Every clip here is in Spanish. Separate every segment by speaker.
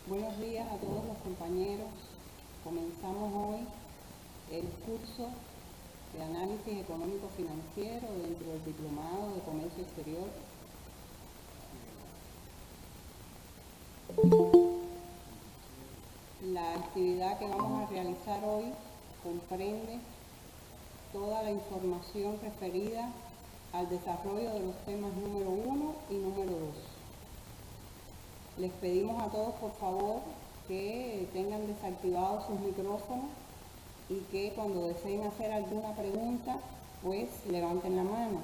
Speaker 1: Buenos días a todos los compañeros. Comenzamos hoy el curso de análisis económico financiero dentro del Diplomado de Comercio Exterior. La actividad que vamos a realizar hoy comprende toda la información referida al desarrollo de los temas número 1 y número 2. Les pedimos a todos, por favor, que tengan desactivados sus micrófonos y que cuando deseen hacer alguna pregunta, pues levanten la mano.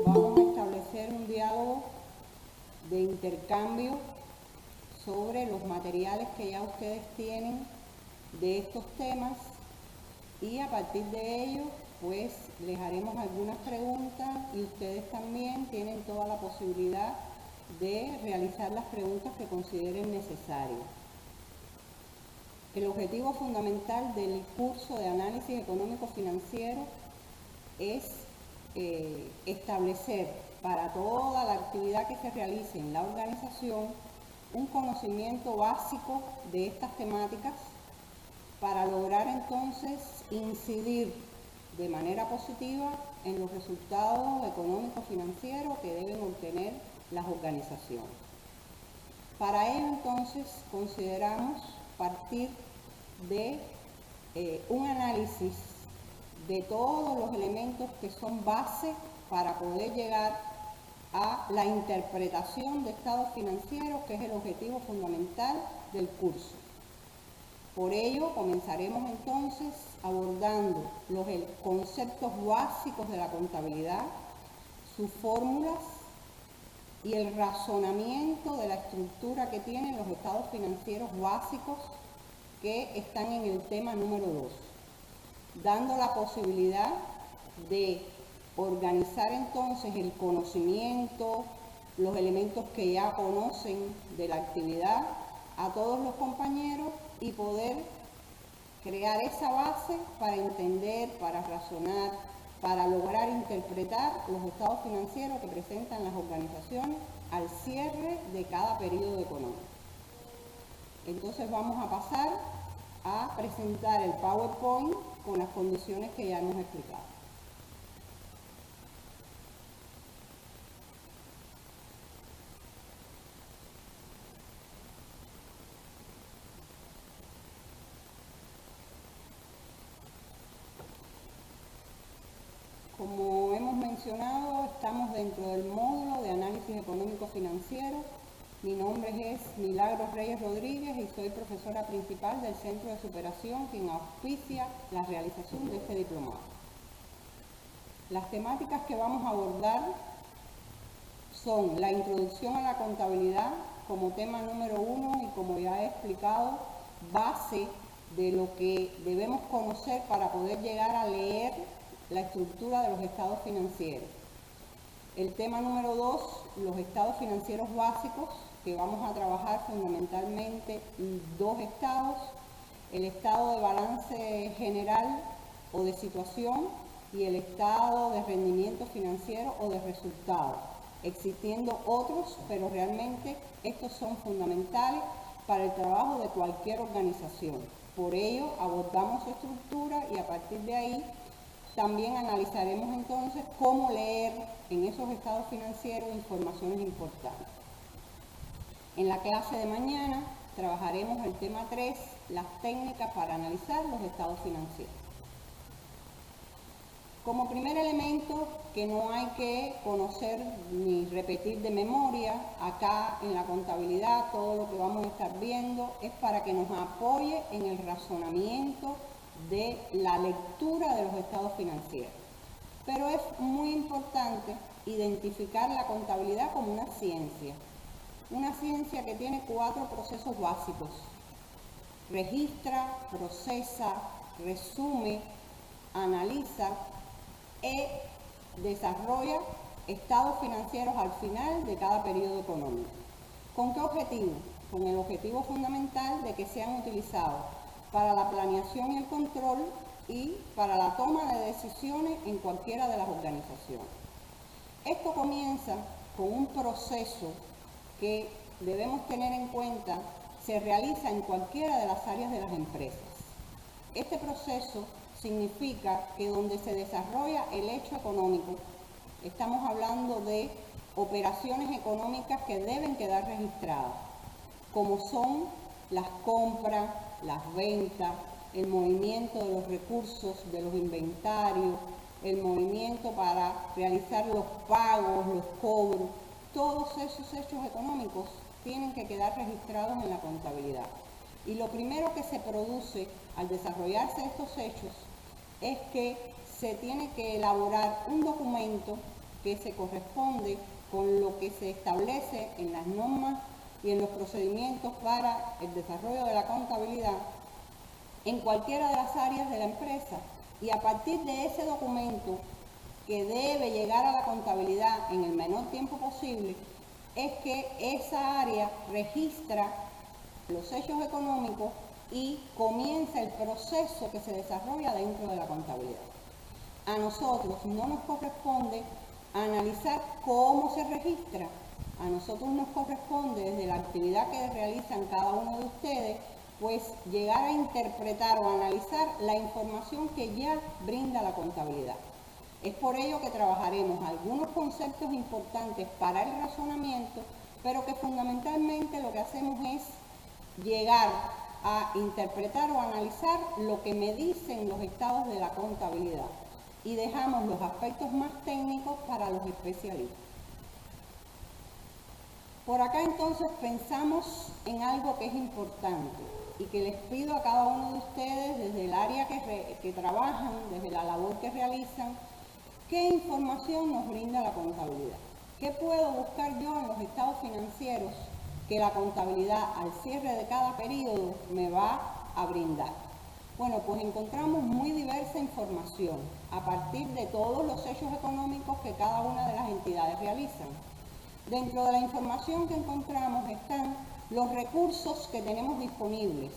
Speaker 1: Vamos a establecer un diálogo de intercambio sobre los materiales que ya ustedes tienen de estos temas y a partir de ello, pues les haremos algunas preguntas y ustedes también tienen toda la posibilidad de realizar las preguntas que consideren necesarias. El objetivo fundamental del curso de análisis económico financiero es establecer para toda la actividad que se realice en la organización un conocimiento básico de estas temáticas para lograr entonces incidir de manera positiva en los resultados económicos financieros que deben obtener las organizaciones. Para ello entonces consideramos partir de un análisis de todos los elementos que son base para poder llegar a la interpretación de estados financieros, que es el objetivo fundamental del curso. Por ello comenzaremos entonces abordando los conceptos básicos de la contabilidad, sus fórmulas y el razonamiento de la estructura que tienen los estados financieros básicos que están en el tema número 2, dando la posibilidad de organizar entonces el conocimiento, los elementos que ya conocen de la actividad a todos los compañeros y poder crear esa base para entender, para razonar, para lograr interpretar los estados financieros que presentan las organizaciones al cierre de cada periodo económico. Entonces vamos a pasar a presentar el PowerPoint con las condiciones que ya hemos explicado. Como hemos mencionado, estamos dentro del módulo de análisis económico financiero. Mi nombre es Milagros Reyes Rodríguez y soy profesora principal del Centro de Superación, quien auspicia la realización de este diplomado. Las temáticas que vamos a abordar son la introducción a la contabilidad como tema número 1 y, como ya he explicado, base de lo que debemos conocer para poder llegar a leer la estructura de los estados financieros. El tema número 2, los estados financieros básicos, que vamos a trabajar fundamentalmente dos estados: el estado de balance general o de situación y el estado de rendimiento financiero o de resultado, existiendo otros, pero realmente estos son fundamentales para el trabajo de cualquier organización. Por ello abordamos su estructura y a partir de ahí también analizaremos entonces cómo leer en esos estados financieros informaciones importantes. En la clase de mañana trabajaremos el tema 3, las técnicas para analizar los estados financieros. Como primer elemento que no hay que conocer ni repetir de memoria, acá en la contabilidad todo lo que vamos a estar viendo es para que nos apoye en el razonamiento de la lectura de los estados financieros. Pero es muy importante identificar la contabilidad como una ciencia que tiene 4 procesos básicos: registra, procesa, resume, analiza e desarrolla estados financieros al final de cada periodo económico. ¿Con qué objetivo? Con el objetivo fundamental de que sean utilizados para la planeación y el control y para la toma de decisiones en cualquiera de las organizaciones. Esto comienza con un proceso que debemos tener en cuenta se realiza en cualquiera de las áreas de las empresas. Este proceso significa que donde se desarrolla el hecho económico, estamos hablando de operaciones económicas que deben quedar registradas, como son las compras, las ventas, el movimiento de los recursos, de los inventarios, el movimiento para realizar los pagos, los cobros. Todos esos hechos económicos tienen que quedar registrados en la contabilidad. Y lo primero que se produce al desarrollarse estos hechos es que se tiene que elaborar un documento que se corresponde con lo que se establece en las normas y en los procedimientos para el desarrollo de la contabilidad en cualquiera de las áreas de la empresa. Y a partir de ese documento, que debe llegar a la contabilidad en el menor tiempo posible, es que esa área registra los hechos económicos y comienza el proceso que se desarrolla dentro de la contabilidad. A nosotros no nos corresponde analizar cómo se registra. A nosotros nos corresponde, desde la actividad que realizan cada uno de ustedes, pues llegar a interpretar o analizar la información que ya brinda la contabilidad. Es por ello que trabajaremos algunos conceptos importantes para el razonamiento, pero que fundamentalmente lo que hacemos es llegar a interpretar o analizar lo que me dicen los estados de la contabilidad y dejamos los aspectos más técnicos para los especialistas. Por acá entonces pensamos en algo que es importante y que les pido a cada uno de ustedes desde el área que trabajan, desde la labor que realizan, ¿qué información nos brinda la contabilidad? ¿Qué puedo buscar yo en los estados financieros que la contabilidad al cierre de cada periodo me va a brindar? Bueno, pues encontramos muy diversa información a partir de todos los hechos económicos que cada una de las entidades realizan. Dentro de la información que encontramos están los recursos que tenemos disponibles,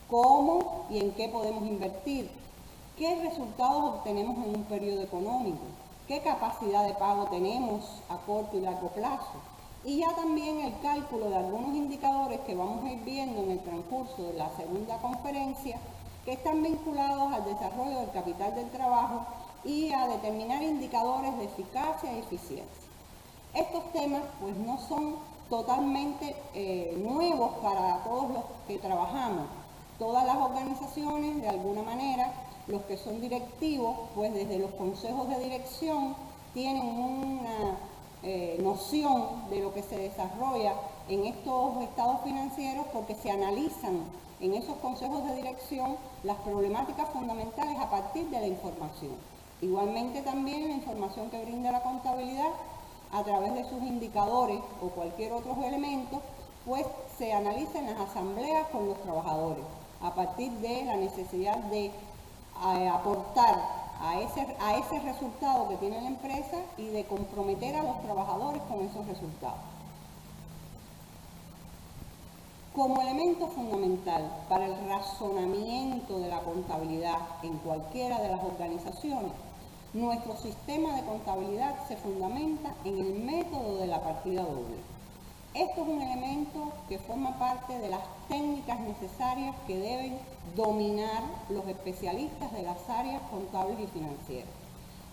Speaker 1: cómo y en qué podemos invertir, qué resultados obtenemos en un periodo económico, qué capacidad de pago tenemos a corto y largo plazo, y ya también el cálculo de algunos indicadores que vamos a ir viendo en el transcurso de la segunda conferencia, que están vinculados al desarrollo del capital del trabajo y a determinar indicadores de eficacia y eficiencia. Estos temas pues no son totalmente nuevos para todos los que trabajamos. Todas las organizaciones, de alguna manera, los que son directivos, pues desde los consejos de dirección tienen una noción de lo que se desarrolla en estos estados financieros, porque se analizan en esos consejos de dirección las problemáticas fundamentales a partir de la información. Igualmente también la información que brinda la contabilidad a través de sus indicadores o cualquier otro elemento, pues se analiza en las asambleas con los trabajadores, a partir de la necesidad de aportar a ese resultado que tiene la empresa y de comprometer a los trabajadores con esos resultados. Como elemento fundamental para el razonamiento de la contabilidad en cualquiera de las organizaciones, nuestro sistema de contabilidad se fundamenta en el método de la partida doble. Esto es un elemento que forma parte de las técnicas necesarias que deben dominar los especialistas de las áreas contables y financieras.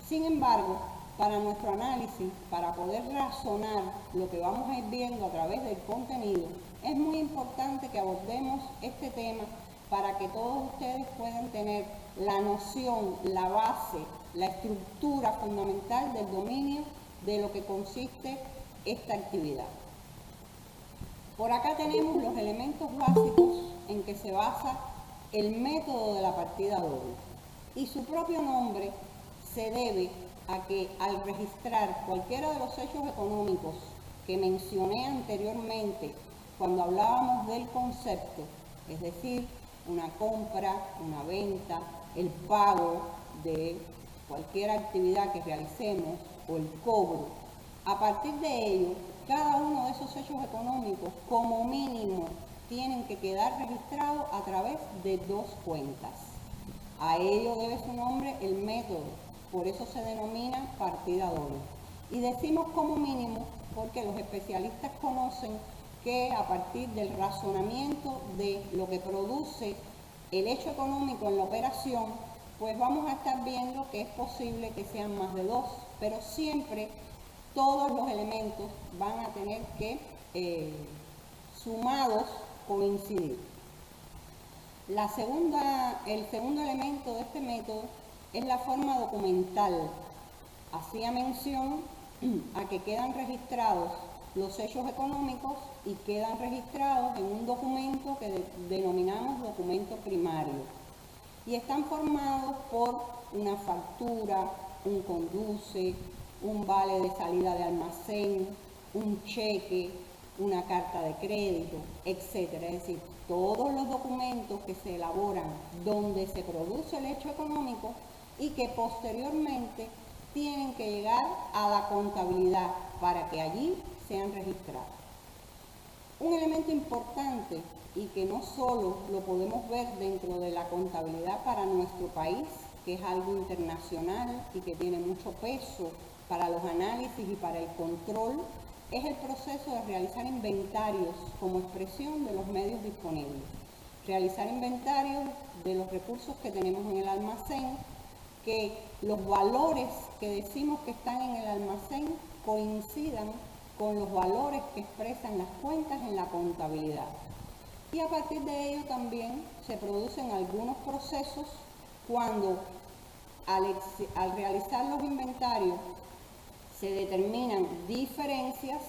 Speaker 1: Sin embargo, para nuestro análisis, para poder razonar lo que vamos a ir viendo a través del contenido, es muy importante que abordemos este tema para que todos ustedes puedan tener la noción, la base, la estructura fundamental del dominio de lo que consiste esta actividad. Por acá tenemos los elementos básicos en que se basa el método de la partida doble. Y su propio nombre se debe a que al registrar cualquiera de los hechos económicos que mencioné anteriormente cuando hablábamos del concepto, es decir, una compra, una venta, el pago de cualquier actividad que realicemos o el cobro, a partir de ello, cada uno de esos hechos económicos, como mínimo, tienen que quedar registrados a través de dos cuentas. A ello debe su nombre el método, por eso se denomina partida doble. Y decimos como mínimo porque los especialistas conocen que a partir del razonamiento de lo que produce el hecho económico en la operación, pues vamos a estar viendo que es posible que sean más de 2, pero siempre todos los elementos van a tener que, sumados, coincidir. El segundo elemento de este método es la forma documental. Hacía mención a que quedan registrados los hechos económicos y quedan registrados en un documento que denominamos documento primario. Y están formados por una factura, un conduce, un vale de salida de almacén, un cheque, una carta de crédito, etc. Es decir, todos los documentos que se elaboran donde se produce el hecho económico y que posteriormente tienen que llegar a la contabilidad para que allí sean registrados. Un elemento importante y que no solo lo podemos ver dentro de la contabilidad para nuestro país, que es algo internacional y que tiene mucho peso para los análisis y para el control, es el proceso de realizar inventarios como expresión de los medios disponibles. Realizar inventarios de los recursos que tenemos en el almacén, que los valores que decimos que están en el almacén coincidan con los valores que expresan las cuentas en la contabilidad. Y a partir de ello también se producen algunos procesos cuando al realizar los inventarios se determinan diferencias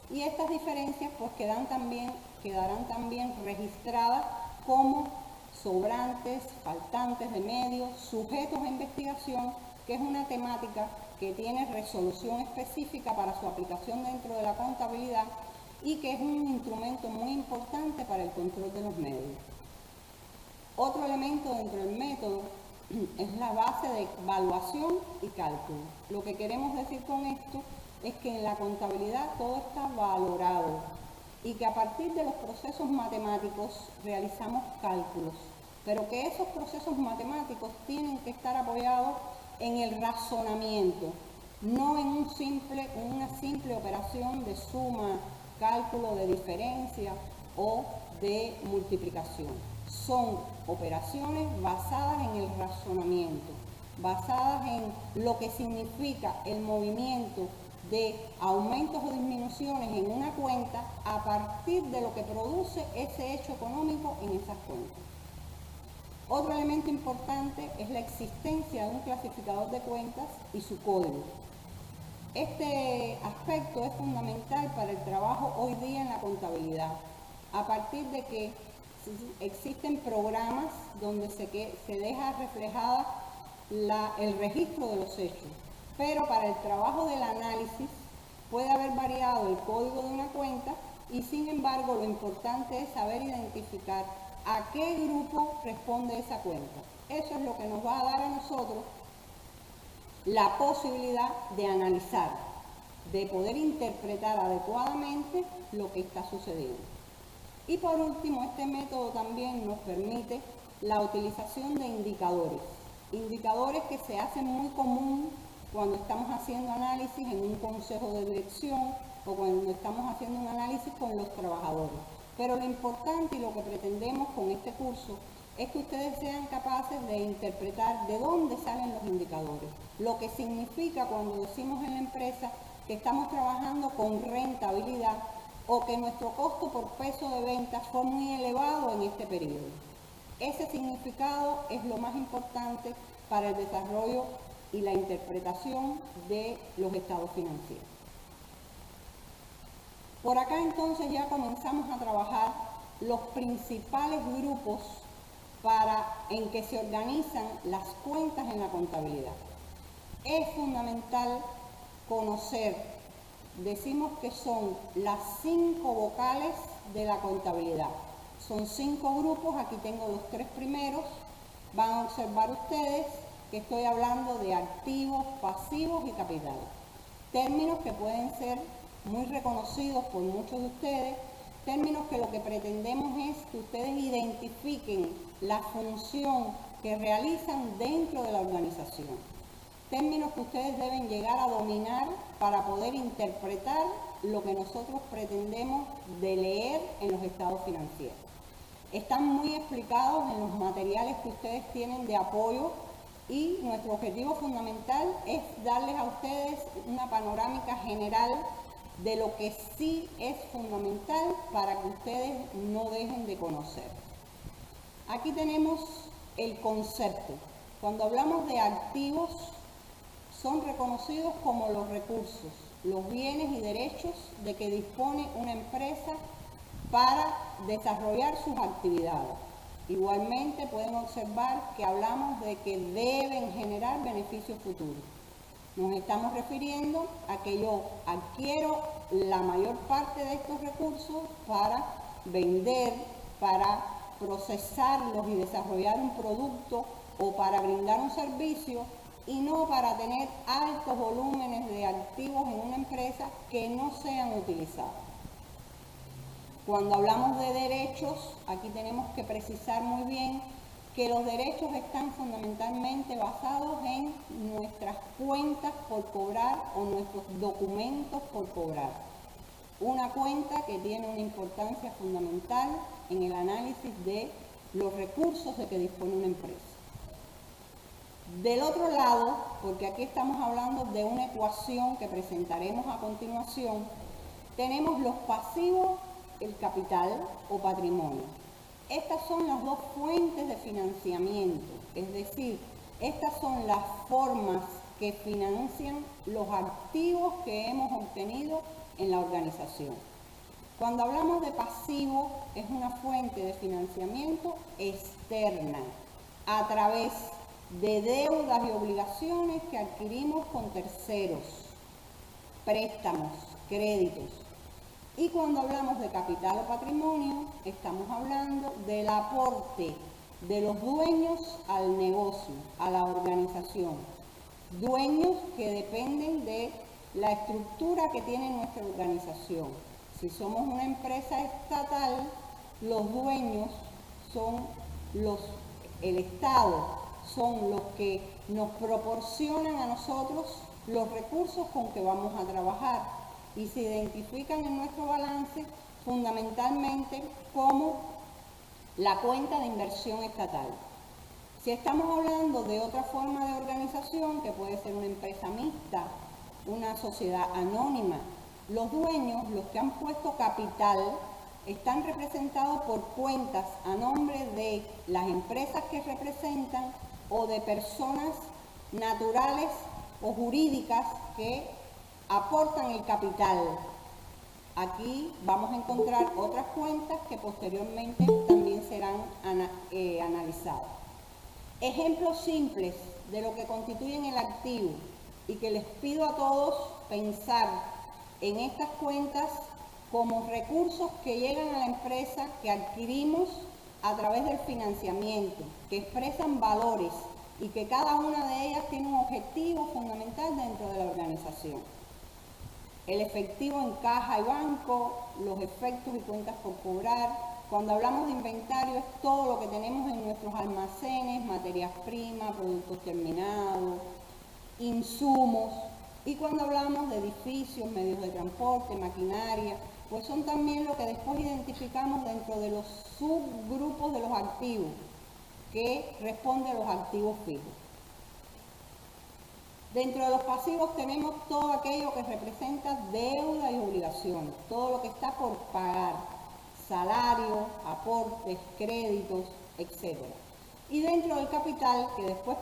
Speaker 1: y estas diferencias pues quedarán también registradas como sobrantes, faltantes de medios, sujetos a investigación, que es una temática que tiene resolución específica para su aplicación dentro de la contabilidad y que es un instrumento muy importante para el control de los medios. Otro elemento dentro del método es la base de evaluación y cálculo. Lo que queremos decir con esto es que en la contabilidad todo está valorado y que a partir de los procesos matemáticos realizamos cálculos, pero que esos procesos matemáticos tienen que estar apoyados en el razonamiento, no en una simple operación de suma, cálculo de diferencia o de multiplicación. Son operaciones basadas en el razonamiento, basadas en lo que significa el movimiento de aumentos o disminuciones en una cuenta a partir de lo que produce ese hecho económico en esas cuentas. Otro elemento importante es la existencia de un clasificador de cuentas y su código. Este aspecto es fundamental para el trabajo hoy día en la contabilidad, a partir de que existen programas donde se deja reflejada el registro de los hechos, pero para el trabajo del análisis puede haber variado el código de una cuenta y sin embargo lo importante es saber identificar a qué grupo responde esa cuenta. Eso es lo que nos va a dar a nosotros la posibilidad de analizar, de poder interpretar adecuadamente lo que está sucediendo. Y por último, este método también nos permite la utilización de indicadores que se hacen muy común cuando estamos haciendo análisis en un consejo de dirección o cuando estamos haciendo un análisis con los trabajadores. Pero lo importante y lo que pretendemos con este curso es que ustedes sean capaces de interpretar de dónde salen los indicadores, lo que significa cuando decimos en la empresa que estamos trabajando con rentabilidad o que nuestro costo por peso de venta fue muy elevado en este periodo. Ese significado es lo más importante para el desarrollo y la interpretación de los estados financieros. Por acá entonces ya comenzamos a trabajar los principales grupos en que se organizan las cuentas en la contabilidad. Es fundamental conocer, decimos que son las 5 vocales de la contabilidad. Son 5 grupos, aquí tengo los 3 primeros. Van a observar ustedes que estoy hablando de activos, pasivos y capital. Términos que pueden ser muy reconocidos por muchos de ustedes, términos que lo que pretendemos es que ustedes identifiquen la función que realizan dentro de la organización. Términos que ustedes deben llegar a dominar para poder interpretar lo que nosotros pretendemos de leer en los estados financieros. Están muy explicados en los materiales que ustedes tienen de apoyo y nuestro objetivo fundamental es darles a ustedes una panorámica general de lo que sí es fundamental para que ustedes no dejen de conocer. Aquí tenemos el concepto. Cuando hablamos de activos, son reconocidos como los recursos, los bienes y derechos de que dispone una empresa para desarrollar sus actividades. Igualmente pueden observar que hablamos de que deben generar beneficios futuros. Nos estamos refiriendo a que yo adquiero la mayor parte de estos recursos para vender, para procesarlos y desarrollar un producto o para brindar un servicio y no para tener altos volúmenes de activos en una empresa que no sean utilizados. Cuando hablamos de derechos, aquí tenemos que precisar muy bien que los derechos están fundamentalmente basados en nuestras cuentas por cobrar o nuestros documentos por cobrar. Una cuenta que tiene una importancia fundamental en el análisis de los recursos de que dispone una empresa. Del otro lado, porque aquí estamos hablando de una ecuación que presentaremos a continuación, tenemos los pasivos, el capital o patrimonio. Estas son las dos fuentes de financiamiento, es decir, estas son las formas que financian los activos que hemos obtenido en la organización. Cuando hablamos de pasivo, es una fuente de financiamiento externa a través de deudas y obligaciones que adquirimos con terceros, préstamos, créditos. Y cuando hablamos de capital o patrimonio, estamos hablando del aporte de los dueños al negocio, a la organización. Dueños que dependen de la estructura que tiene nuestra organización. Si somos una empresa estatal, los dueños son el Estado, son los que nos proporcionan a nosotros los recursos con que vamos a trabajar y se identifican en nuestro balance fundamentalmente como la cuenta de inversión estatal. Si estamos hablando de otra forma de organización, que puede ser una empresa mixta, una sociedad anónima, los dueños, los que han puesto capital, están representados por cuentas a nombre de las empresas que representan o de personas naturales o jurídicas que aportan el capital. Aquí vamos a encontrar otras cuentas que posteriormente también serán analizadas. Ejemplos simples de lo que constituyen el activo y que les pido a todos pensar en estas cuentas como recursos que llegan a la empresa que adquirimos a través del financiamiento, que expresan valores y que cada una de ellas tiene un objetivo fundamental dentro de la organización. El efectivo en caja y banco, los efectos y cuentas por cobrar. Cuando hablamos de inventario es todo lo que tenemos en nuestros almacenes, materias primas, productos terminados, insumos. Y cuando hablamos de edificios, medios de transporte, maquinaria, pues son también lo que después identificamos dentro de los subgrupos de los activos, que responde a los activos fijos. Dentro de los pasivos tenemos todo aquello que representa deuda y obligaciones, todo lo que está por pagar, salario, aportes, créditos, etc. Y dentro del capital, que después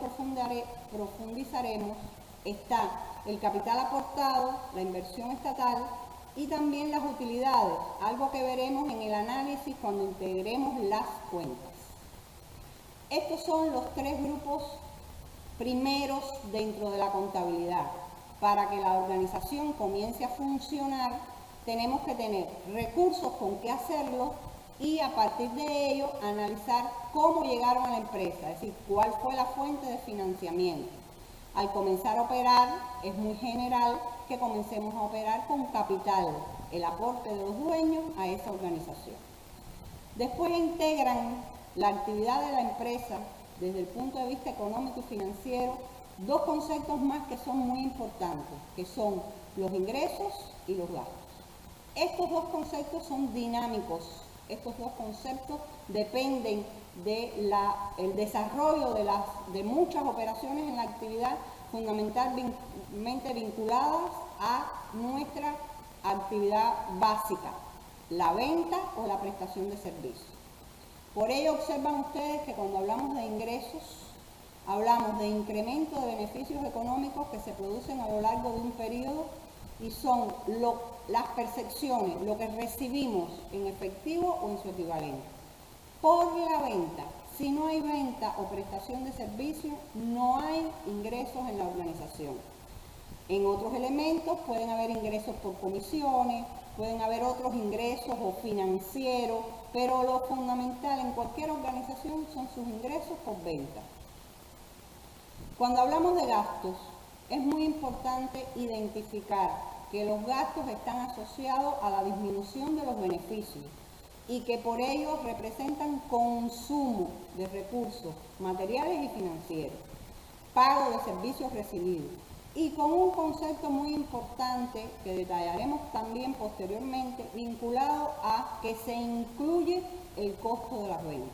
Speaker 1: profundizaremos, está el capital aportado, la inversión estatal y también las utilidades, algo que veremos en el análisis cuando integremos las cuentas. Estos son los tres grupos primeros dentro de la contabilidad. Para que la organización comience a funcionar, tenemos que tener recursos con que hacerlo y a partir de ello analizar cómo llegaron a la empresa, es decir, cuál fue la fuente de financiamiento. Al comenzar a operar, es muy general que comencemos a operar con capital, el aporte de los dueños a esa organización. Después integran la actividad de la empresa desde el punto de vista económico y financiero, dos conceptos más que son muy importantes, que son los ingresos y los gastos. Estos dos conceptos son dinámicos. Estos dos conceptos dependen del desarrollo de muchas operaciones en la actividad, fundamentalmente vinculadas a nuestra actividad básica, la venta o la prestación de servicios. Por ello observan ustedes que cuando hablamos de ingresos, hablamos de incremento de beneficios económicos que se producen a lo largo de un periodo y son las percepciones, lo que recibimos en efectivo o en su equivalente. Por la venta, si no hay venta o prestación de servicio, no hay ingresos en la organización. En otros elementos pueden haber ingresos por comisiones, pueden haber otros ingresos o financieros, pero lo fundamental en cualquier organización son sus ingresos por venta. Cuando hablamos de gastos, es muy importante identificar que los gastos están asociados a la disminución de los beneficios y que por ello representan consumo de recursos materiales y financieros, pago de servicios recibidos, y con un concepto muy importante que detallaremos también posteriormente, vinculado a que se incluye el costo de las ventas.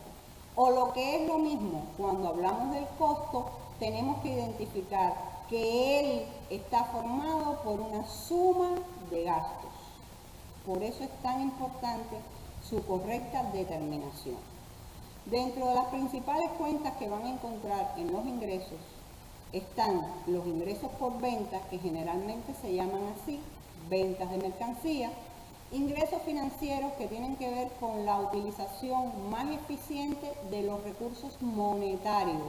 Speaker 1: O lo que es lo mismo, cuando hablamos del costo, tenemos que identificar que él está formado por una suma de gastos. Por eso es tan importante su correcta determinación. Dentro de las principales cuentas que van a encontrar en los ingresos están los ingresos por ventas, que generalmente se llaman así, ventas de mercancía, ingresos financieros que tienen que ver con la utilización más eficiente de los recursos monetarios,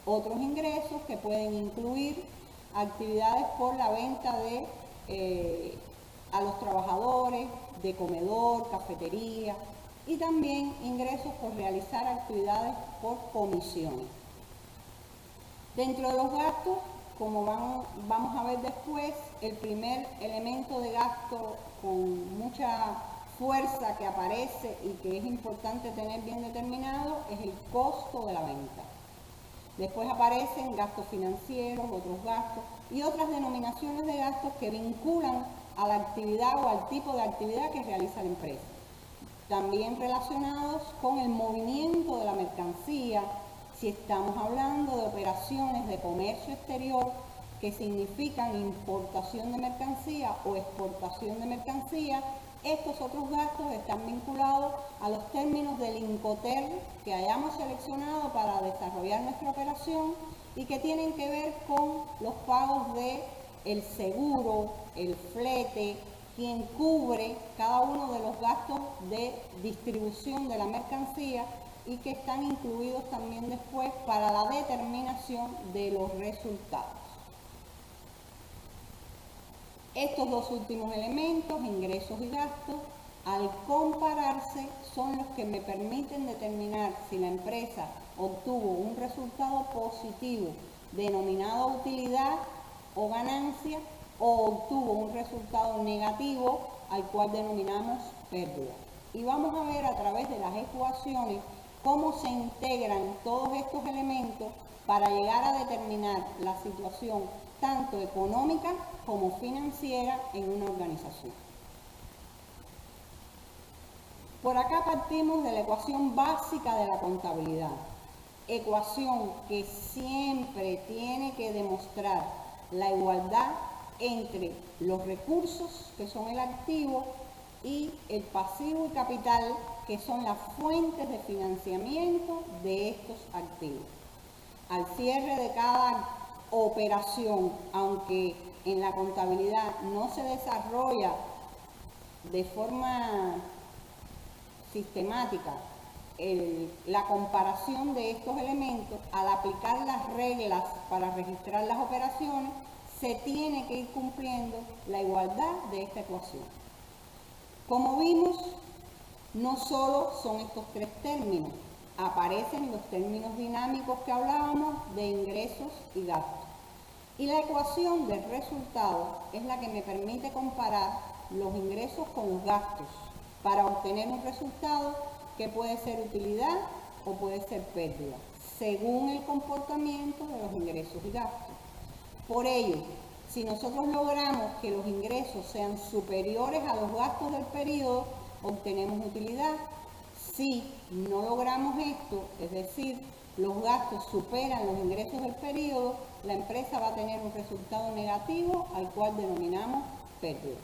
Speaker 1: otros ingresos que pueden incluir actividades por la venta a los trabajadores, de comedor, cafetería, y también ingresos por realizar actividades por comisiones. Dentro de los gastos, como vamos a ver después, el primer elemento de gasto con mucha fuerza que aparece y que es importante tener bien determinado es el costo de la venta. Después aparecen gastos financieros, otros gastos y otras denominaciones de gastos que vinculan a la actividad o al tipo de actividad que realiza la empresa. También relacionados con el movimiento de la mercancía, si estamos hablando de operaciones de comercio exterior que significan importación de mercancía o exportación de mercancía, estos otros gastos están vinculados a los términos del Incoterm que hayamos seleccionado para desarrollar nuestra operación y que tienen que ver con los pagos del seguro, el flete, quien cubre cada uno de los gastos de distribución de la mercancía y que están incluidos también después para la determinación de los resultados. Estos dos últimos elementos, ingresos y gastos, al compararse son los que me permiten determinar si la empresa obtuvo un resultado positivo denominado utilidad o ganancia o obtuvo un resultado negativo al cual denominamos pérdida. Y vamos a ver a través de las ecuaciones cómo se integran todos estos elementos para llegar a determinar la situación tanto económica como financiera en una organización. Por acá partimos de la ecuación básica de la contabilidad, ecuación que siempre tiene que demostrar la igualdad entre los recursos, que son el activo, y el pasivo y capital, que son las fuentes de financiamiento de estos activos. Al cierre de cada operación, aunque en la contabilidad no se desarrolla de forma sistemática la comparación de estos elementos, al aplicar las reglas para registrar las operaciones, se tiene que ir cumpliendo la igualdad de esta ecuación. Como vimos, no solo son estos tres términos, aparecen los términos dinámicos que hablábamos de ingresos y gastos. Y la ecuación del resultado es la que me permite comparar los ingresos con los gastos para obtener un resultado que puede ser utilidad o puede ser pérdida, según el comportamiento de los ingresos y gastos. Por ello, Si nosotros logramos que los ingresos sean superiores a los gastos del periodo, obtenemos utilidad. Si no logramos esto, es decir, los gastos superan los ingresos del periodo, la empresa va a tener un resultado negativo al cual denominamos pérdida.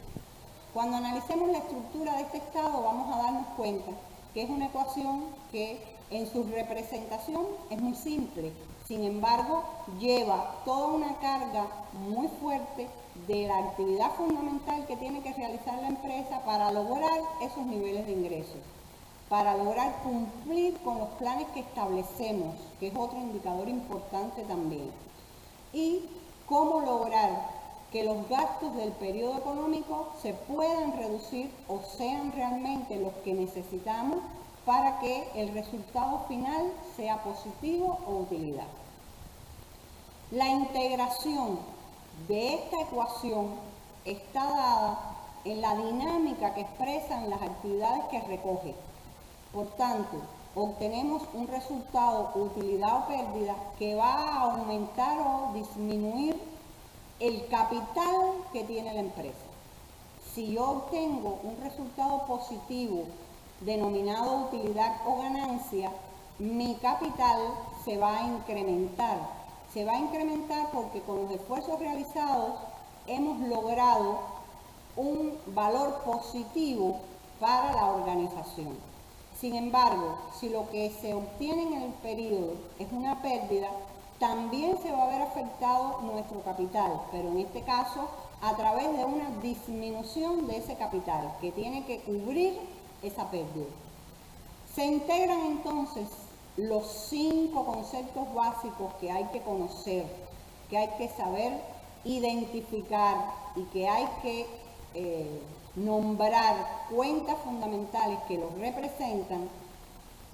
Speaker 1: Cuando analicemos la estructura de este estado vamos a darnos cuenta que es una ecuación que en su representación es muy simple, sin embargo lleva toda una carga muy fuerte de la actividad fundamental que tiene que realizar la empresa para lograr esos niveles de ingresos, para lograr cumplir con los planes que establecemos, que es otro indicador importante también, y cómo lograr que los gastos del periodo económico se puedan reducir o sean realmente los que necesitamos para que el resultado final sea positivo o utilidad. La integración de esta ecuación está dada en la dinámica que expresan las actividades que recoge. Por tanto, obtenemos un resultado, utilidad o pérdida, que va a aumentar o disminuir el capital que tiene la empresa. Si yo obtengo un resultado positivo denominado utilidad o ganancia, mi capital se va a incrementar. Se va a incrementar porque con los esfuerzos realizados hemos logrado un valor positivo para la organización. Sin embargo, si lo que se obtiene en el periodo es una pérdida, también se va a ver afectado nuestro capital, pero en este caso a través de una disminución de ese capital que tiene que cubrir esa pérdida. Se integran entonces los 5 conceptos básicos que hay que conocer, que hay que saber identificar y que hay que nombrar cuentas fundamentales que los representan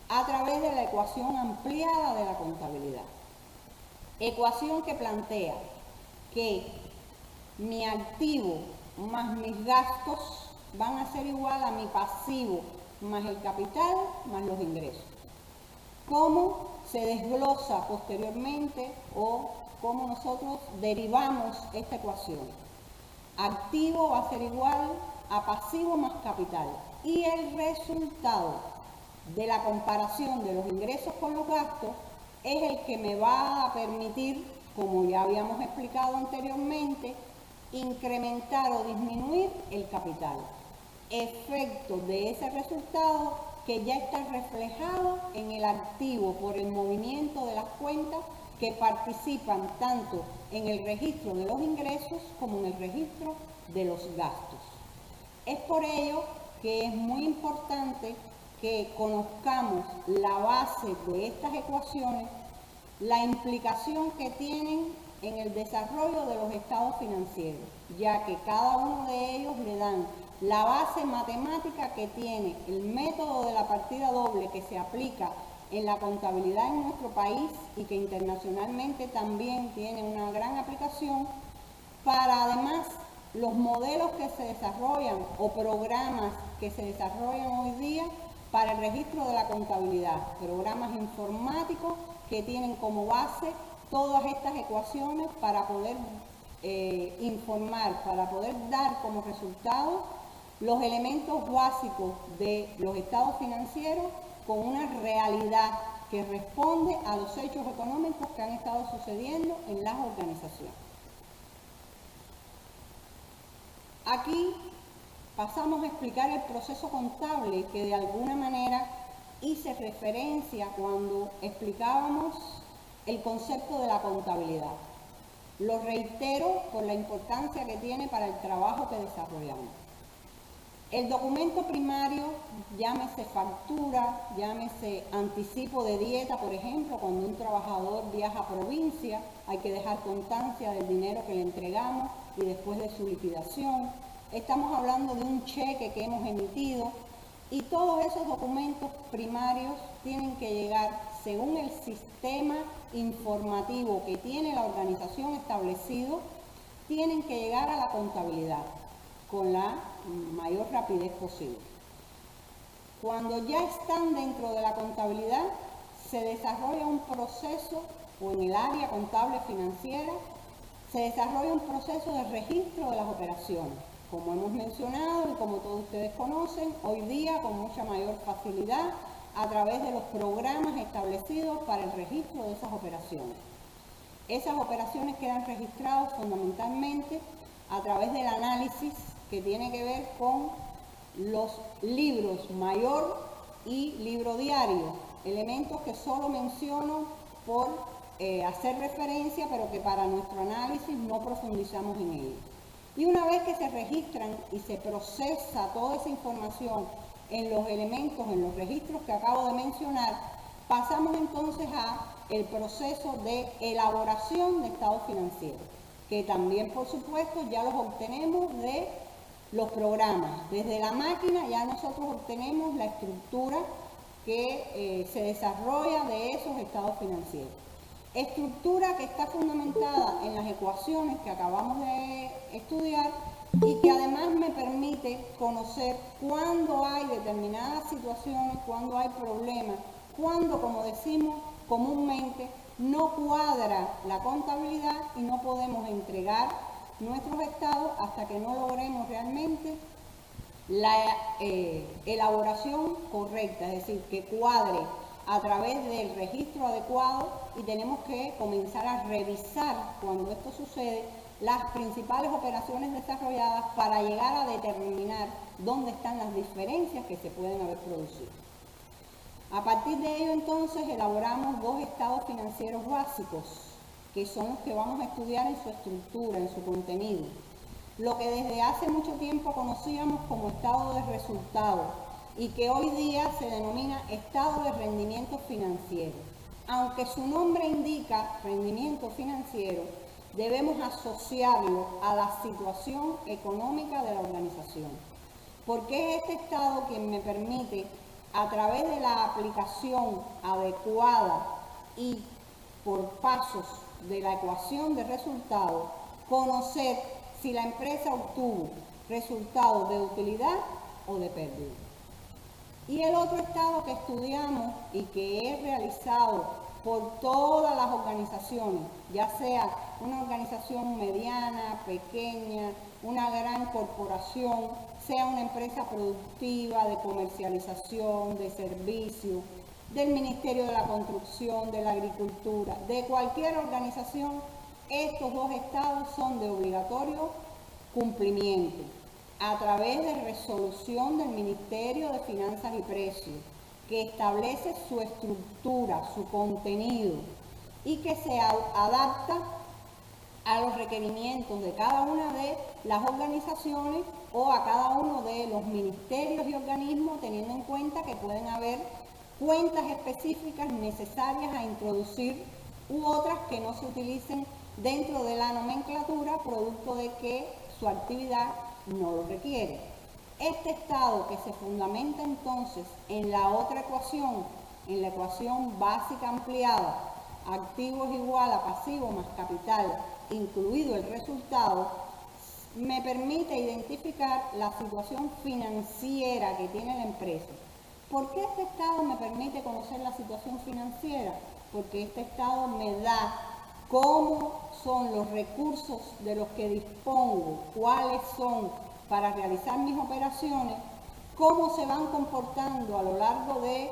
Speaker 1: a través de la ecuación ampliada de la contabilidad. Ecuación que plantea que mi activo más mis gastos van a ser igual a mi pasivo más el capital más los ingresos. ¿Cómo se desglosa posteriormente o cómo nosotros derivamos esta ecuación? Activo va a ser igual a pasivo más capital y el resultado de la comparación de los ingresos con los gastos es el que me va a permitir, como ya habíamos explicado anteriormente, incrementar o disminuir el capital. Efecto de ese resultado que ya está reflejado en el activo por el movimiento de las cuentas que participan tanto en el registro de los ingresos como en el registro de los gastos. Es por ello que es muy importante que conozcamos la base de estas ecuaciones, la implicación que tienen en el desarrollo de los estados financieros, ya que cada uno de ellos le dan la base matemática que tiene el método de la partida doble que se aplica en la contabilidad en nuestro país y que internacionalmente también tiene una gran aplicación, para además los modelos que se desarrollan o programas que se desarrollan hoy día para el registro de la contabilidad, programas informáticos que tienen como base todas estas ecuaciones para poder informar, para poder dar como resultado los elementos básicos de los estados financieros con una realidad que responde a los hechos económicos que han estado sucediendo en las organizaciones. Aquí pasamos a explicar el proceso contable que de alguna manera hice referencia cuando explicábamos el concepto de la contabilidad. Lo reitero por la importancia que tiene para el trabajo que desarrollamos. El documento primario, llámese factura, llámese anticipo de dieta, por ejemplo, cuando un trabajador viaja a provincia, hay que dejar constancia del dinero que le entregamos y después de su liquidación. Estamos hablando de un cheque que hemos emitido y todos esos documentos primarios tienen que llegar según el sistema informativo que tiene la organización establecido, tienen que llegar a la contabilidad con la mayor rapidez posible. Cuando ya están dentro de la contabilidad, se desarrolla un proceso o en el área contable financiera se desarrolla un proceso de registro de las operaciones. Como hemos mencionado y como todos ustedes conocen, hoy día con mucha mayor facilidad a través de los programas establecidos para el registro de esas operaciones. Esas operaciones quedan registradas fundamentalmente a través del análisis que tiene que ver con los libros mayor y libro diario, elementos que solo menciono por hacer referencia, pero que para nuestro análisis no profundizamos en ellos. Y una vez que se registran y se procesa toda esa información en los elementos, en los registros que acabo de mencionar, pasamos entonces a el proceso de elaboración de estados financieros, que también, por supuesto, ya los obtenemos de los programas. Desde la máquina ya nosotros obtenemos la estructura que se desarrolla de esos estados financieros. Estructura que está fundamentada en las ecuaciones que acabamos de estudiar y que además me permite conocer cuándo hay determinadas situaciones, cuándo hay problemas, cuándo, como decimos comúnmente, no cuadra la contabilidad y no podemos entregar nuestros estados hasta que no logremos realmente la elaboración correcta, es decir, que cuadre a través del registro adecuado, y tenemos que comenzar a revisar cuando esto sucede las principales operaciones desarrolladas para llegar a determinar dónde están las diferencias que se pueden haber producido. A partir de ello, entonces, elaboramos dos estados financieros básicos, que son los que vamos a estudiar en su estructura, en su contenido. Lo que desde hace mucho tiempo conocíamos como estado de resultado y que hoy día se denomina estado de rendimiento financiero. Aunque su nombre indica rendimiento financiero, debemos asociarlo a la situación económica de la organización, porque es este estado quien me permite, a través de la aplicación adecuada y por pasos de la ecuación de resultados, conocer si la empresa obtuvo resultados de utilidad o de pérdida. Y el otro estado que estudiamos y que es realizado por todas las organizaciones, ya sea una organización mediana, pequeña, una gran corporación, sea una empresa productiva de comercialización, de servicio, del Ministerio de la Construcción, de la Agricultura, de cualquier organización, estos dos estados son de obligatorio cumplimiento a través de resolución del Ministerio de Finanzas y Precios, que establece su estructura, su contenido y que se adapta a los requerimientos de cada una de las organizaciones o a cada uno de los ministerios y organismos, teniendo en cuenta que pueden haber cuentas específicas necesarias a introducir u otras que no se utilicen dentro de la nomenclatura, producto de que su actividad no lo requiere. Este estado, que se fundamenta entonces en la otra ecuación, en la ecuación básica ampliada, activos igual a pasivo más capital, incluido el resultado, me permite identificar la situación financiera que tiene la empresa. ¿Por qué este estado me permite conocer la situación financiera? Porque este estado me da cómo son los recursos de los que dispongo, cuáles son para realizar mis operaciones, cómo se van comportando a lo largo de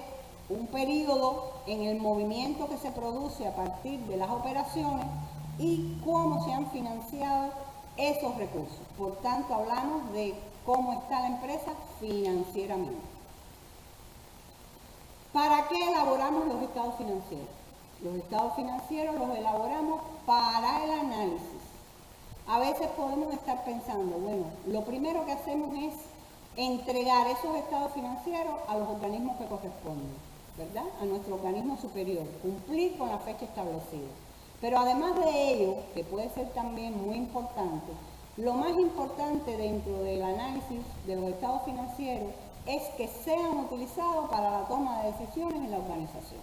Speaker 1: un periodo en el movimiento que se produce a partir de las operaciones y cómo se han financiado esos recursos. Por tanto, hablamos de cómo está la empresa financieramente. ¿Para qué elaboramos los estados financieros? Los estados financieros los elaboramos para el análisis. A veces podemos estar pensando, bueno, lo primero que hacemos es entregar esos estados financieros a los organismos que corresponden, ¿verdad? A nuestro organismo superior, cumplir con la fecha establecida. Pero además de ello, que puede ser también muy importante, lo más importante dentro del análisis de los estados financieros es que sean utilizados para la toma de decisiones en la organización.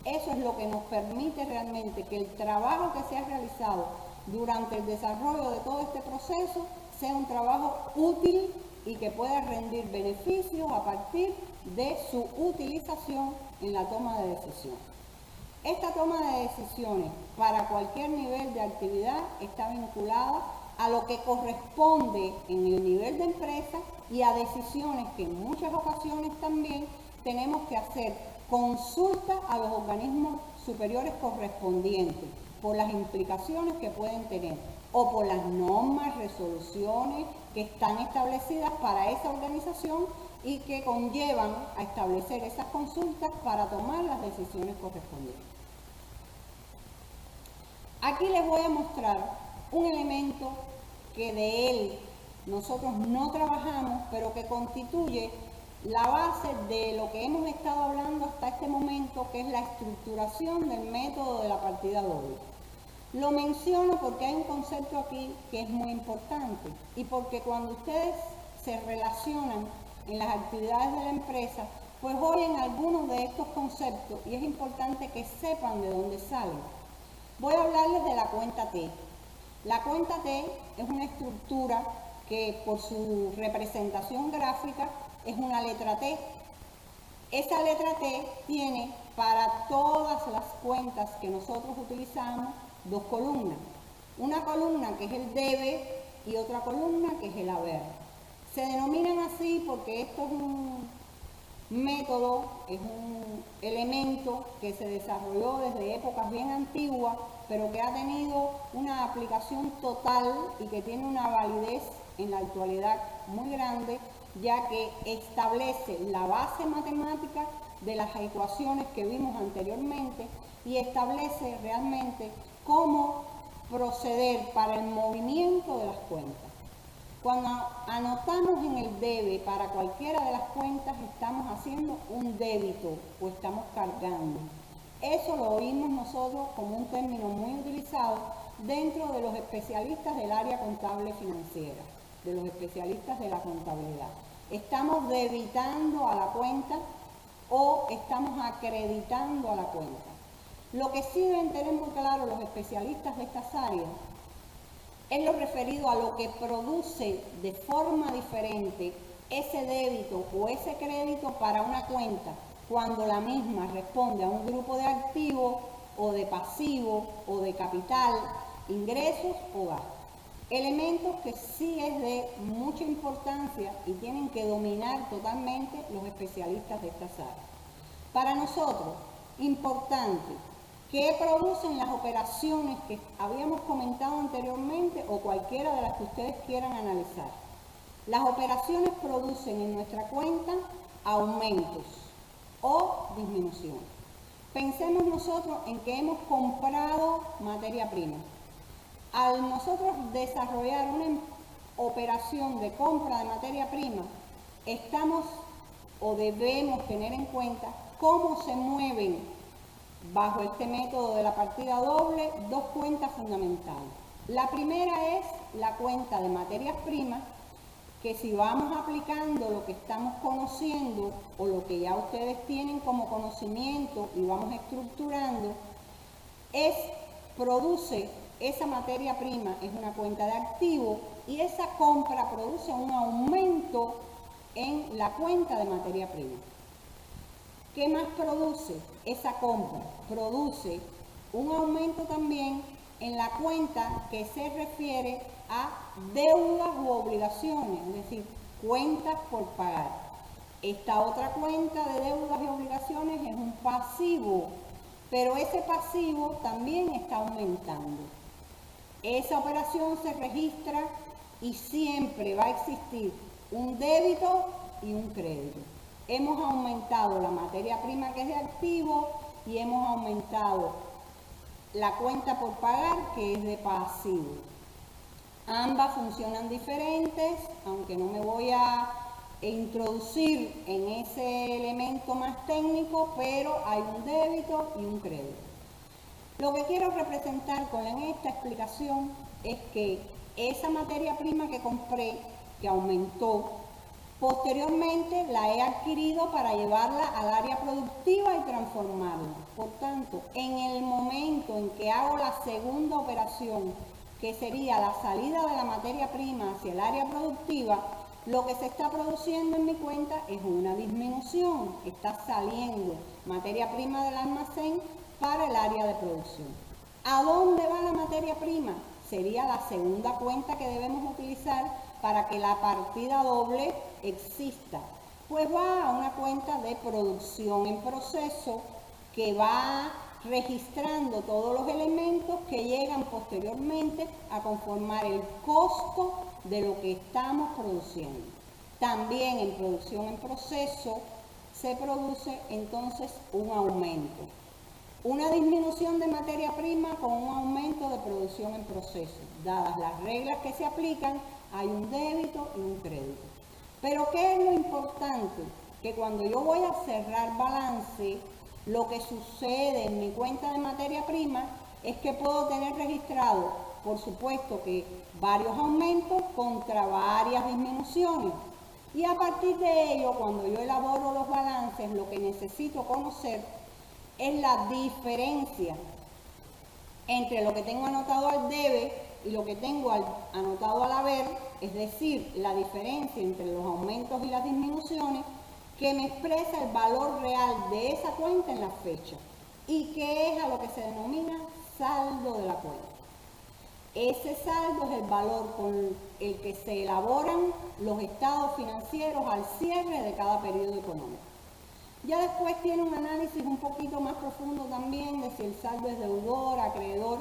Speaker 1: Eso es lo que nos permite realmente que el trabajo que se ha realizado durante el desarrollo de todo este proceso sea un trabajo útil y que pueda rendir beneficios a partir de su utilización en la toma de decisión. Esta toma de decisiones para cualquier nivel de actividad está vinculada a lo que corresponde en el nivel de empresa y a decisiones que en muchas ocasiones también tenemos que hacer consulta a los organismos superiores correspondientes por las implicaciones que pueden tener o por las normas, resoluciones que están establecidas para esa organización y que conllevan a establecer esas consultas para tomar las decisiones correspondientes. Aquí les voy a mostrar un elemento que de él nosotros no trabajamos, pero que constituye la base de lo que hemos estado hablando hasta este momento, que es la estructuración del método de la partida doble. Lo menciono porque hay un concepto aquí que es muy importante y porque cuando ustedes se relacionan en las actividades de la empresa, pues oyen algunos de estos conceptos y es importante que sepan de dónde salen. Voy a hablarles de la cuenta T. La cuenta T es una estructura que por su representación gráfica es una letra T. Esa letra T tiene para todas las cuentas que nosotros utilizamos dos columnas. Una columna que es el debe y otra columna que es el haber. Se denominan así porque esto es un método, es un elemento que se desarrolló desde épocas bien antiguas, pero que ha tenido una aplicación total y que tiene una validez en la actualidad muy grande, ya que establece la base matemática de las ecuaciones que vimos anteriormente y establece realmente cómo proceder para el movimiento de las cuentas. Cuando anotamos en el debe para cualquiera de las cuentas, estamos haciendo un débito o estamos cargando. Eso lo oímos nosotros como un término muy utilizado dentro de los especialistas del área contable financiera, de los especialistas de la contabilidad. Estamos debitando a la cuenta o estamos acreditando a la cuenta. Lo que sí deben tener muy claro los especialistas de estas áreas es lo referido a lo que produce de forma diferente ese débito o ese crédito para una cuenta cuando la misma responde a un grupo de activos o de pasivos o de capital, ingresos o gastos. Elementos que sí es de mucha importancia y tienen que dominar totalmente los especialistas de estas áreas. Para nosotros, importante, ¿qué producen las operaciones que habíamos comentado anteriormente o cualquiera de las que ustedes quieran analizar? Las operaciones producen en nuestra cuenta aumentos o disminuciones. Pensemos nosotros en que hemos comprado materia prima. Al nosotros desarrollar una operación de compra de materia prima, estamos o debemos tener en cuenta cómo se mueven bajo este método de la partida doble dos cuentas fundamentales. La primera es la cuenta de materias primas, que si vamos aplicando lo que estamos conociendo o lo que ya ustedes tienen como conocimiento y vamos estructurando, produce esa materia prima, es una cuenta de activo y esa compra produce un aumento en la cuenta de materia prima. ¿Qué más produce esa compra? Produce un aumento también en la cuenta que se refiere a deudas u obligaciones, es decir, cuentas por pagar. Esta otra cuenta de deudas y obligaciones es un pasivo, pero ese pasivo también está aumentando. Esa operación se registra y siempre va a existir un débito y un crédito. Hemos aumentado la materia prima que es de activo y hemos aumentado la cuenta por pagar que es de pasivo. Ambas funcionan diferentes, aunque no me voy a introducir en ese elemento más técnico, pero hay un débito y un crédito. Lo que quiero representar con esta explicación es que esa materia prima que compré, que aumentó, posteriormente la he adquirido para llevarla al área productiva y transformarla. Por tanto, en el momento en que hago la segunda operación, que sería la salida de la materia prima hacia el área productiva, lo que se está produciendo en mi cuenta es una disminución. Está saliendo materia prima del almacén para el área de producción. ¿A dónde va la materia prima? Sería la segunda cuenta que debemos utilizar para que la partida doble exista. Pues va a una cuenta de producción en proceso que va registrando todos los elementos que llegan posteriormente a conformar el costo de lo que estamos produciendo. También en producción en proceso se produce entonces un aumento. Una disminución de materia prima con un aumento de producción en proceso. Dadas las reglas que se aplican, hay un débito y un crédito. Pero ¿qué es lo importante? Que cuando yo voy a cerrar balance, lo que sucede en mi cuenta de materia prima es que puedo tener registrado, por supuesto, que varios aumentos contra varias disminuciones. Y a partir de ello, cuando yo elaboro los balances, lo que necesito conocer es la diferencia entre lo que tengo anotado al debe y lo que tengo anotado al haber, es decir, la diferencia entre los aumentos y las disminuciones, que me expresa el valor real de esa cuenta en la fecha y que es a lo que se denomina saldo de la cuenta. Ese saldo es el valor con el que se elaboran los estados financieros al cierre de cada periodo económico. Ya después tiene un análisis un poquito más profundo también de si el saldo es deudor, acreedor.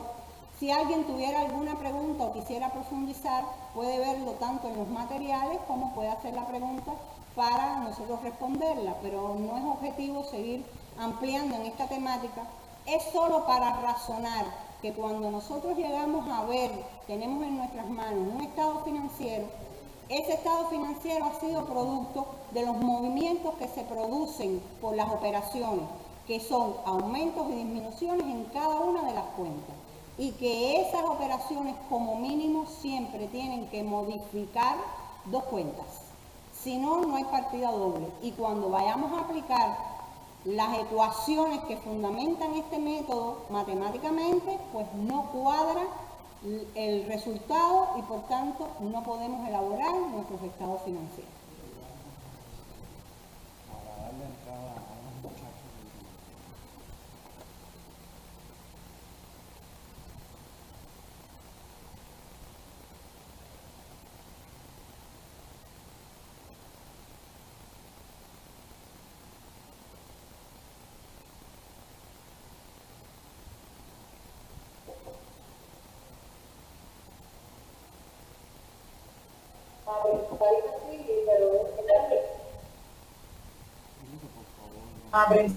Speaker 1: Si alguien tuviera alguna pregunta o quisiera profundizar, puede verlo tanto en los materiales como puede hacer la pregunta para nosotros responderla, pero no es objetivo seguir ampliando en esta temática. Es solo para razonar que cuando nosotros llegamos a ver, tenemos en nuestras manos un estado financiero, ese estado financiero ha sido producto de los movimientos que se producen por las operaciones, que son aumentos y disminuciones en cada una de las cuentas, y que esas operaciones como mínimo siempre tienen que modificar dos cuentas, si no, no hay partida doble. Y cuando vayamos a aplicar las ecuaciones que fundamentan este método matemáticamente, pues no cuadra el resultado y por tanto no podemos elaborar nuestros estados financieros.
Speaker 2: Para darle entrada a los muchachos.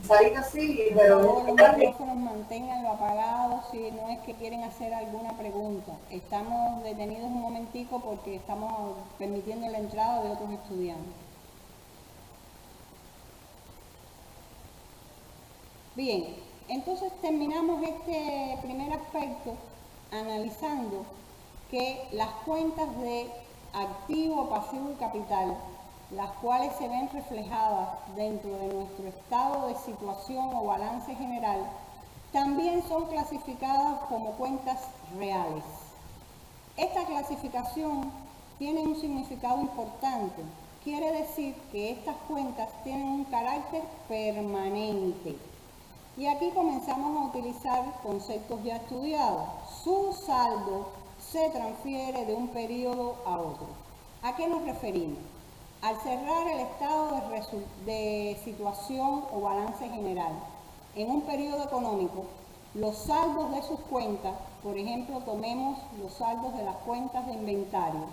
Speaker 3: Sarita sí,
Speaker 1: Por favor, los micrófonos manténganlo apagado si no es que quieren hacer alguna pregunta. Estamos detenidos un momentico porque estamos permitiendo la entrada de otros estudiantes. Bien, entonces terminamos este primer aspecto analizando que las cuentas de activo, pasivo y capital, las cuales se ven reflejadas dentro de nuestro estado de situación o balance general, también son clasificadas como cuentas reales. Esta clasificación tiene un significado importante. Quiere decir que estas cuentas tienen un carácter permanente. Y aquí comenzamos a utilizar conceptos ya estudiados. Su saldo se transfiere de un periodo a otro. ¿A qué nos referimos? Al cerrar el estado de situación o balance general en un periodo económico, los saldos de sus cuentas, por ejemplo, tomemos los saldos de las cuentas de inventario,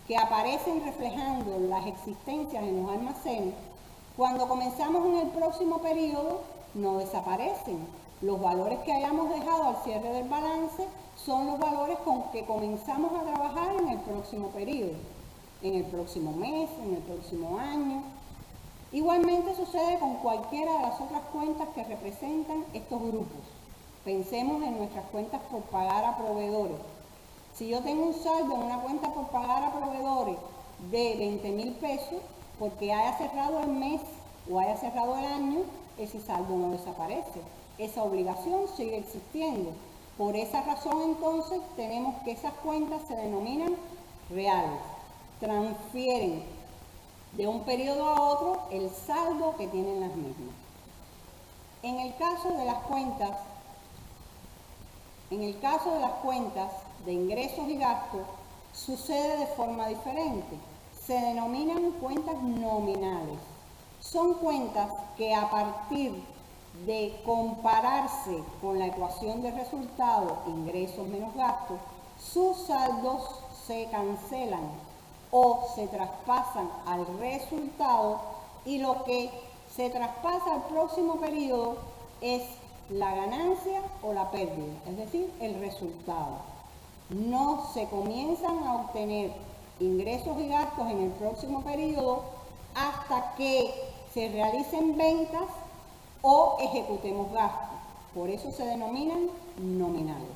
Speaker 1: que aparecen reflejando las existencias en los almacenes, cuando comenzamos en el próximo periodo, no desaparecen. Los valores que hayamos dejado al cierre del balance son los valores con que comenzamos a trabajar en el próximo periodo, en el próximo mes, en el próximo año. Igualmente sucede con cualquiera de las otras cuentas que representan estos grupos. Pensemos en nuestras cuentas por pagar a proveedores. Si yo tengo un saldo en una cuenta por pagar a proveedores de 20,000 pesos, porque haya cerrado el mes o haya cerrado el año, ese saldo no desaparece. Esa obligación sigue existiendo. Por esa razón, entonces, tenemos que esas cuentas se denominan reales. Transfieren de un periodo a otro el saldo que tienen las mismas. En el caso de las cuentas En el caso de las cuentas de ingresos y gastos, sucede de forma diferente. Se denominan cuentas nominales. Son cuentas que a partir de compararse con la ecuación de resultado, ingresos menos gastos, sus saldos se cancelan o se traspasan al resultado y lo que se traspasa al próximo periodo es la ganancia o la pérdida, es decir, el resultado. No se comienzan a obtener ingresos y gastos en el próximo periodo hasta que se realicen ventas o ejecutemos gastos. Por eso se denominan nominales.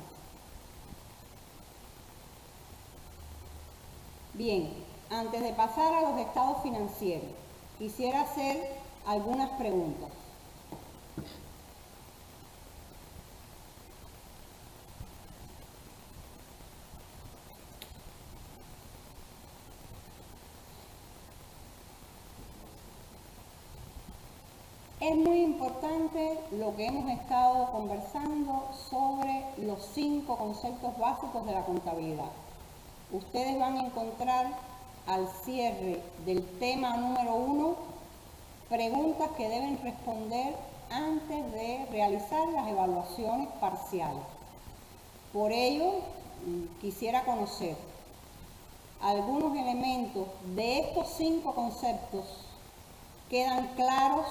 Speaker 1: Bien, antes de pasar a los estados financieros, quisiera hacer algunas preguntas. Es muy importante lo que hemos estado conversando sobre los 5 conceptos básicos de la contabilidad. Ustedes van a encontrar al cierre del tema número 1 preguntas que deben responder antes de realizar las evaluaciones parciales. Por ello, quisiera conocer algunos elementos de estos 5 conceptos. ¿Quedan claros?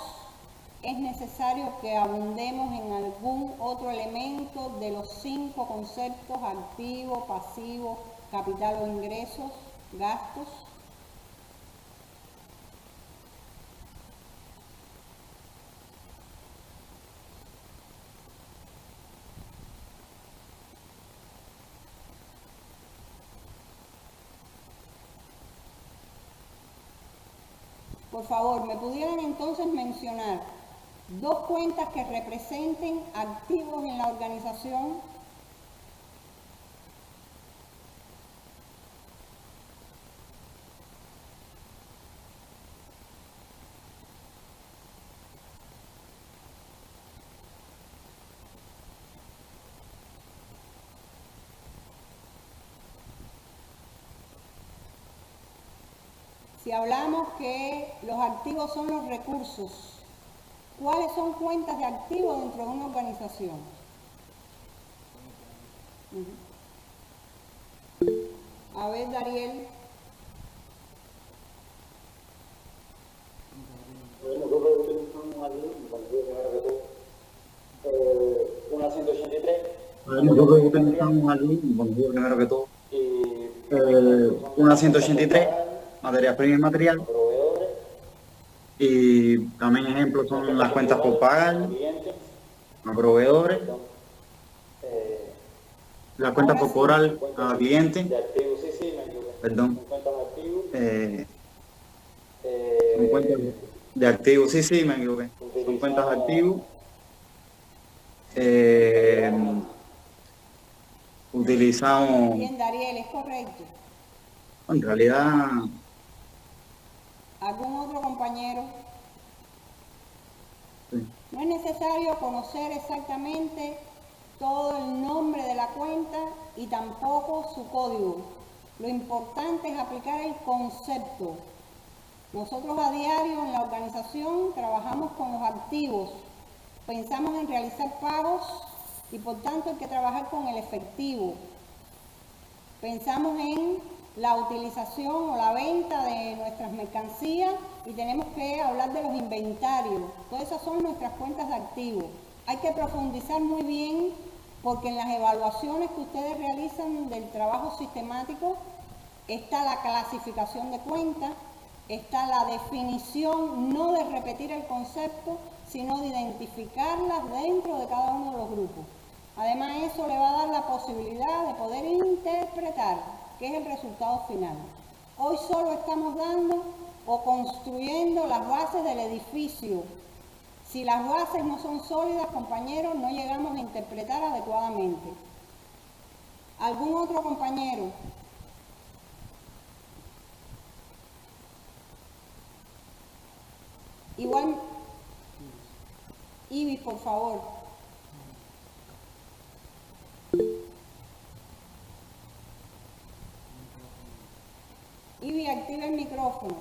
Speaker 1: ¿Es necesario que abundemos en algún otro elemento de los 5 conceptos: activo, pasivo, capital o ingresos, gastos? Por favor, ¿me pudieran entonces mencionar 2 cuentas que representen activos en la organización? Si hablamos que los activos son los recursos, ¿cuáles son cuentas de activos dentro de una organización? A ver, Dariel.
Speaker 3: Nosotros utilizamos allí, una 183.
Speaker 4: Nosotros utilizamos allí, primero que todo, una 183, materias primas y material.
Speaker 3: Proveedores,
Speaker 4: Y también ejemplos son las cuentas por pagar,
Speaker 3: clientes,
Speaker 4: a proveedores, las cuentas
Speaker 1: Ahora
Speaker 4: por cobrar a clientes,
Speaker 3: de activos, sí, me equivoqué.
Speaker 4: perdón,
Speaker 3: Cuentas de activos,
Speaker 4: son cuentas de activos, sí, me equivoqué, son cuentas de activos. Utilizamos,
Speaker 1: Bien, Dariel, es correcto.
Speaker 4: en realidad,
Speaker 1: ¿Algún otro compañero?
Speaker 4: sí.
Speaker 1: No es necesario conocer exactamente todo el nombre de la cuenta y tampoco su código. Lo importante es aplicar el concepto. Nosotros a diario en la organización trabajamos con los activos, pensamos en realizar pagos y por tanto hay que trabajar con el efectivo. Pensamos en la utilización o la venta de nuestras mercancías y tenemos que hablar de los inventarios. Todas esas son nuestras cuentas de activos. Hay que profundizar muy bien porque en las evaluaciones que ustedes realizan del trabajo sistemático está la clasificación de cuentas, está la definición, no de repetir el concepto, sino de identificarlas dentro de cada uno de los grupos. Además, eso le va a dar la posibilidad de poder interpretar qué es el resultado final. Hoy solo estamos dando o construyendo las bases del edificio. Si las bases no son sólidas, compañeros, no llegamos a interpretar adecuadamente. ¿Algún otro compañero? Igual, Ibis, por favor. active el micrófono.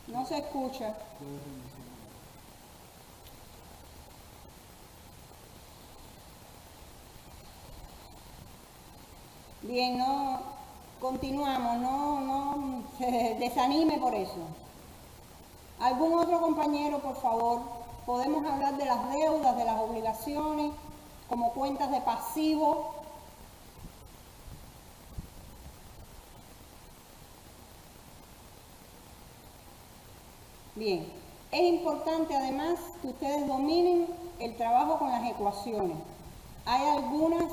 Speaker 1: No se escucha. Bien, no, continuamos, no se desanime por eso. ¿Algún otro compañero, por favor? Podemos hablar de las deudas, de las obligaciones, como cuentas de pasivo. Bien, es importante además que ustedes dominen el trabajo con las ecuaciones. Hay algunas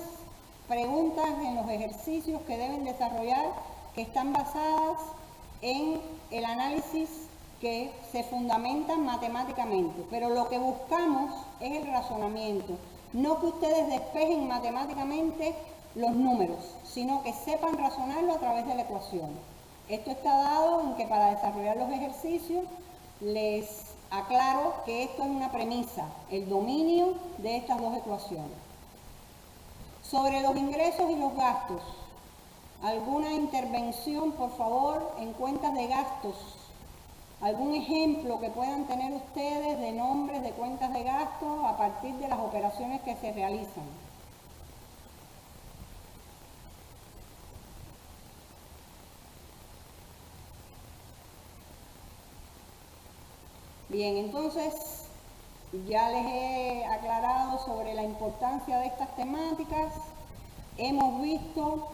Speaker 1: preguntas en los ejercicios que deben desarrollar que están basadas en el análisis que se fundamentan matemáticamente, pero lo que buscamos es el razonamiento, no que ustedes despejen matemáticamente los números, sino que sepan razonarlo a través de la ecuación. Esto está dado en que para desarrollar los ejercicios les aclaro que esto es una premisa, el dominio de estas dos ecuaciones. Sobre los ingresos y los gastos, ¿alguna intervención, por favor, en cuentas de gastos? ¿Algún ejemplo que puedan tener ustedes de nombres de cuentas de gastos a partir de las operaciones que se realizan? Bien, entonces ya les he aclarado sobre la importancia de estas temáticas. Hemos visto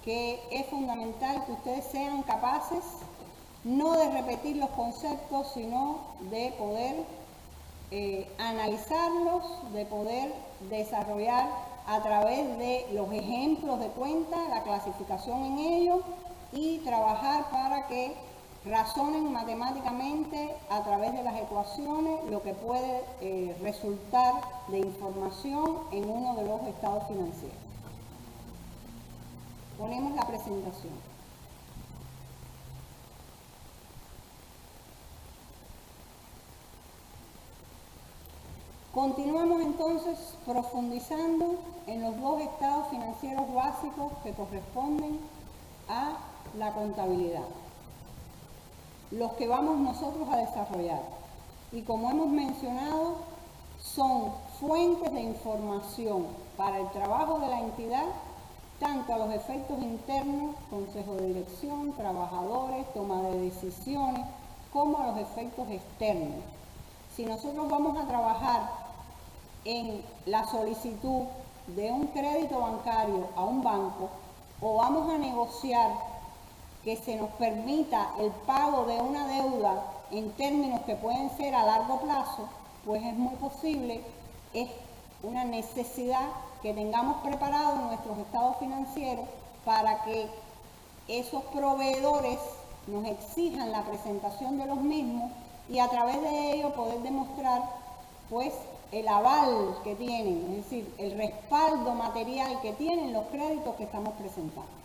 Speaker 1: que es fundamental que ustedes sean capaces no de repetir los conceptos, sino de poder analizarlos, de poder desarrollar a través de los ejemplos de cuenta, la clasificación en ellos y trabajar para que razonen matemáticamente a través de las ecuaciones lo que puede resultar de información en uno de los estados financieros. Ponemos la presentación. Continuamos entonces profundizando en los dos estados financieros básicos que corresponden a la contabilidad, los que vamos nosotros a desarrollar. Y como hemos mencionado, son fuentes de información para el trabajo de la entidad, tanto a los efectos internos, consejo de dirección, trabajadores, toma de decisiones, como a los efectos externos. Si nosotros vamos a trabajar en la solicitud de un crédito bancario a un banco, o vamos a negociar que se nos permita el pago de una deuda en términos que pueden ser a largo plazo, pues es muy posible, es una necesidad que tengamos preparado nuestros estados financieros para que esos proveedores nos exijan la presentación de los mismos y a través de ello poder demostrar pues el aval que tienen, es decir, el respaldo material que tienen los créditos que estamos presentando.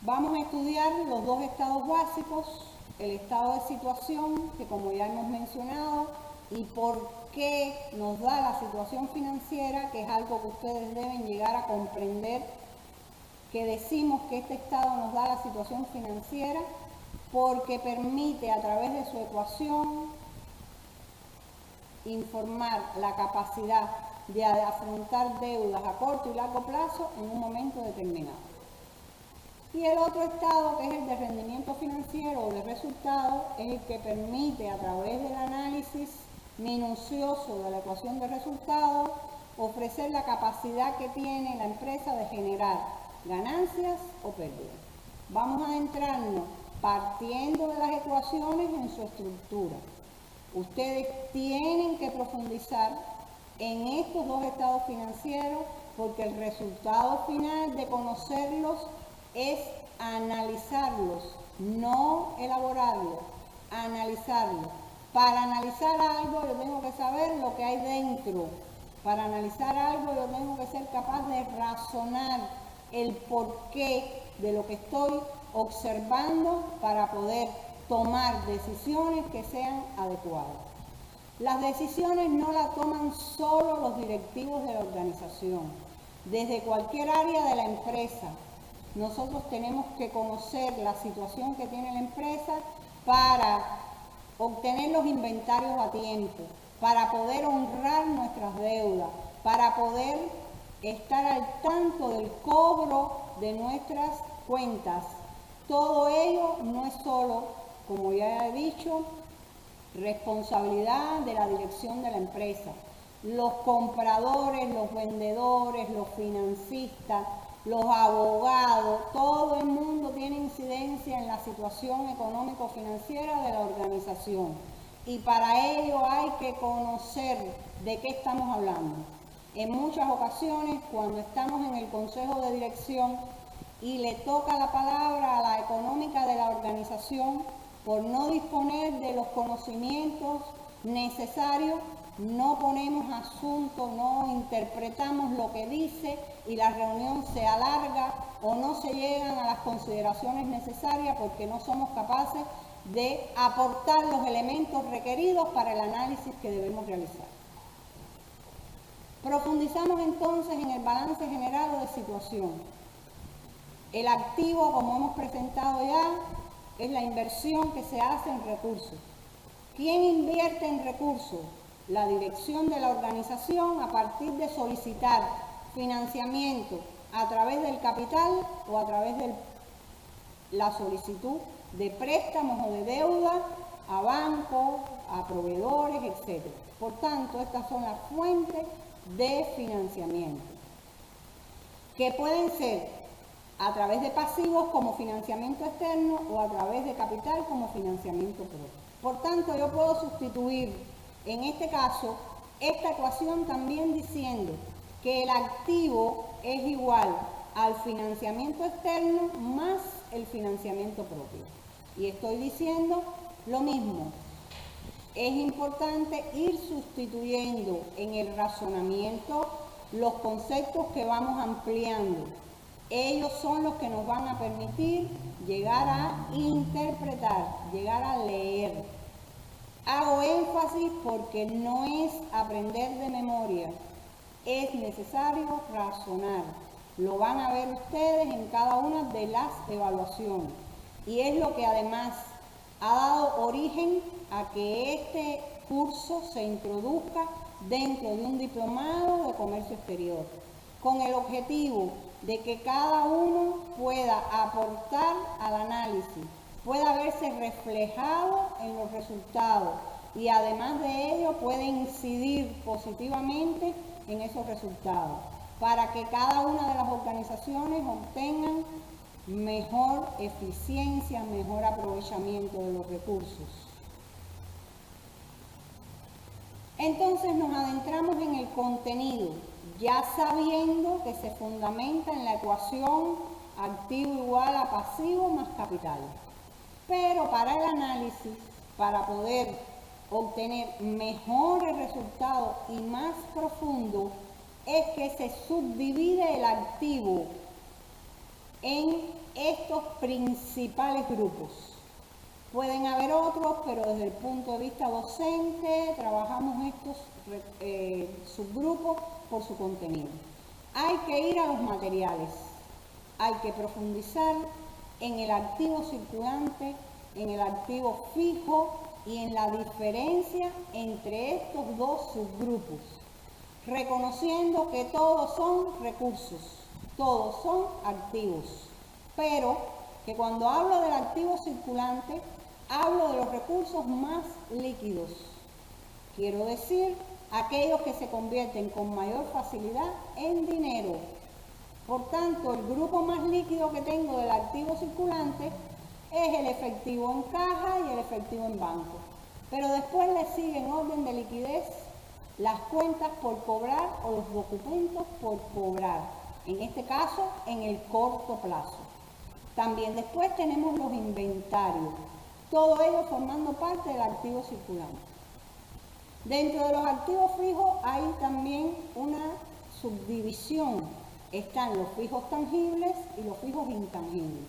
Speaker 1: Vamos a estudiar los dos estados básicos, el estado de situación, que como ya hemos mencionado, y por qué nos da la situación financiera, que es algo que ustedes deben llegar a comprender, que decimos que este estado nos da la situación financiera porque permite a través de su ecuación informar la capacidad de afrontar deudas a corto y largo plazo en un momento determinado. Y el otro estado, que es el de rendimiento financiero o de resultado, es el que permite a través del análisis minucioso de la ecuación de resultados ofrecer la capacidad que tiene la empresa de generar ganancias o pérdidas. Vamos a adentrarnos partiendo de las ecuaciones en su estructura. Ustedes tienen que profundizar en estos dos estados financieros porque el resultado final de conocerlos es analizarlos, no elaborarlos, analizarlos. Para analizar algo yo tengo que saber lo que hay dentro Para analizar algo yo tengo que ser capaz de razonar el porqué de lo que estoy observando para poder tomar decisiones que sean adecuadas. Las decisiones no las toman solo los directivos de la organización. Desde cualquier área de la empresa, nosotros tenemos que conocer la situación que tiene la empresa para obtener los inventarios a tiempo, para poder honrar nuestras deudas, para poder estar al tanto del cobro de nuestras cuentas. Todo ello no es solo, como ya he dicho, responsabilidad de la dirección de la empresa. Los compradores, los vendedores, los financistas, los abogados, todo el mundo tiene incidencia en la situación económico-financiera de la organización. Y para ello hay que conocer de qué estamos hablando. En muchas ocasiones, cuando estamos en el consejo de dirección y le toca la palabra a la económica de la organización, por no disponer de los conocimientos necesarios, no ponemos asunto, no interpretamos lo que dice y la reunión se alarga o no se llegan a las consideraciones necesarias porque no somos capaces de aportar los elementos requeridos para el análisis que debemos realizar. Profundizamos entonces en el balance general o de situación. El activo, como hemos presentado ya, es la inversión que se hace en recursos. ¿Quién invierte en recursos? La dirección de la organización a partir de solicitar financiamiento a través del capital o a través de la solicitud de préstamos o de deuda a bancos, a proveedores, etc. Por tanto, estas son las fuentes de financiamiento, que pueden ser a través de pasivos como financiamiento externo o a través de capital como financiamiento propio. Por tanto, yo puedo sustituir en este caso esta ecuación también diciendo que el activo es igual al financiamiento externo más el financiamiento propio. Y estoy diciendo lo mismo. Es importante ir sustituyendo en el razonamiento los conceptos que vamos ampliando. Ellos son los que nos van a permitir llegar a interpretar, llegar a leer. Hago énfasis porque no es aprender de memoria, es necesario razonar. Lo van a ver ustedes en cada una de las evaluaciones. Y es lo que además ha dado origen a que este curso se introduzca dentro de un diplomado de comercio exterior, con el objetivo de que cada uno pueda aportar al análisis, pueda verse reflejado en los resultados y además de ello puede incidir positivamente en esos resultados, para que cada una de las organizaciones obtengan mejor eficiencia, mejor aprovechamiento de los recursos. Entonces nos adentramos en el contenido, ya sabiendo que se fundamenta en la ecuación activo igual a pasivo más capital. Pero para el análisis, para poder obtener mejores resultados y más profundos, es que se subdivide el activo en estos principales grupos. Pueden haber otros, pero desde el punto de vista docente trabajamos estos subgrupos por su contenido. Hay que ir a los materiales, hay que profundizar en el activo circulante, en el activo fijo y en la diferencia entre estos dos subgrupos, reconociendo que todos son recursos, todos son activos, pero que cuando hablo del activo circulante, hablo de los recursos más líquidos. Quiero decir, aquellos que se convierten con mayor facilidad en dinero. Por tanto, el grupo más líquido que tengo del activo circulante es el efectivo en caja y el efectivo en banco. Pero después le sigue en orden de liquidez las cuentas por cobrar o los documentos por cobrar. En este caso, en el corto plazo. También después tenemos los inventarios. Todo ello formando parte del activo circulante. Dentro de los activos fijos hay también una subdivisión. Están los fijos tangibles y los fijos intangibles.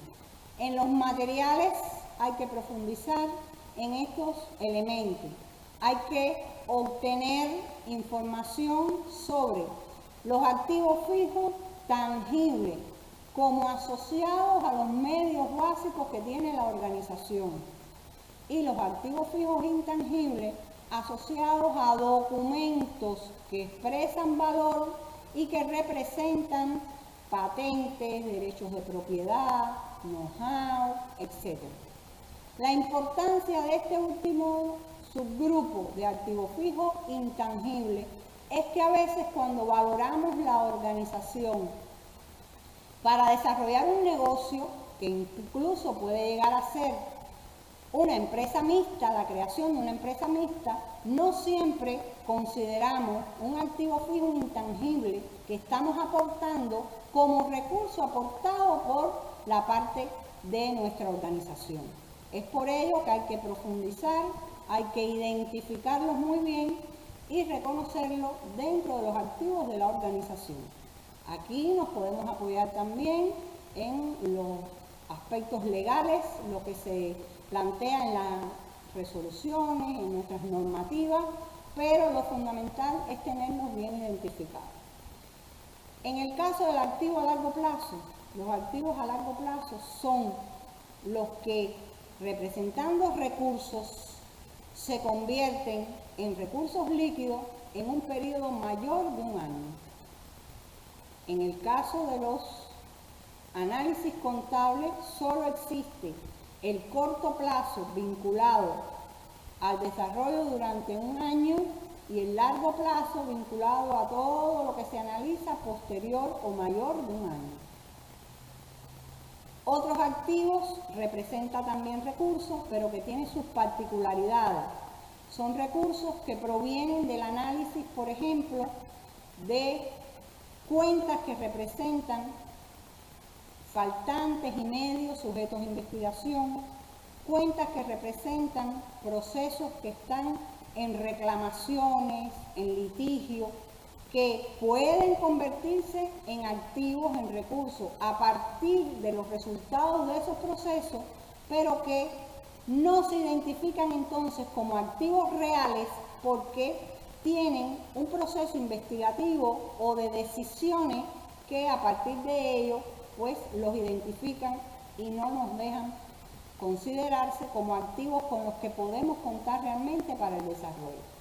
Speaker 1: En los materiales hay que profundizar en estos elementos. Hay que obtener información sobre los activos fijos tangibles como asociados a los medios básicos que tiene la organización y los activos fijos intangibles asociados a documentos que expresan valor y que representan patentes, derechos de propiedad, know-how, etc. La importancia de este último subgrupo de activos fijos intangibles es que a veces cuando valoramos la organización para desarrollar un negocio, que incluso puede llegar a ser una empresa mixta, la creación de una empresa mixta, no siempre consideramos un activo fijo intangible que estamos aportando como recurso aportado por la parte de nuestra organización. Es por ello que hay que profundizar, hay que identificarlos muy bien y reconocerlos dentro de los activos de la organización. Aquí nos podemos apoyar también en los aspectos legales, lo que se plantea en las resoluciones, en nuestras normativas, pero lo fundamental es tenerlos bien identificados. En el caso del activo a largo plazo, los activos a largo plazo son los que, representando recursos, se convierten en recursos líquidos en un periodo mayor de un año. En el caso de los análisis contables, solo existe el corto plazo vinculado al desarrollo durante un año y el largo plazo vinculado a todo lo que se analiza posterior o mayor de un año. Otros activos representan también recursos, pero que tienen sus particularidades. Son recursos que provienen del análisis, por ejemplo, de cuentas que representan faltantes y medios sujetos a investigación, cuentas que representan procesos que están en reclamaciones, en litigio, que pueden convertirse en activos, en recursos, a partir de los resultados de esos procesos, pero que no se identifican entonces como activos reales porque tienen un proceso investigativo o de decisiones que a partir de ello pues los identifican y no nos dejan considerarse como activos con los que podemos contar realmente para el desarrollo.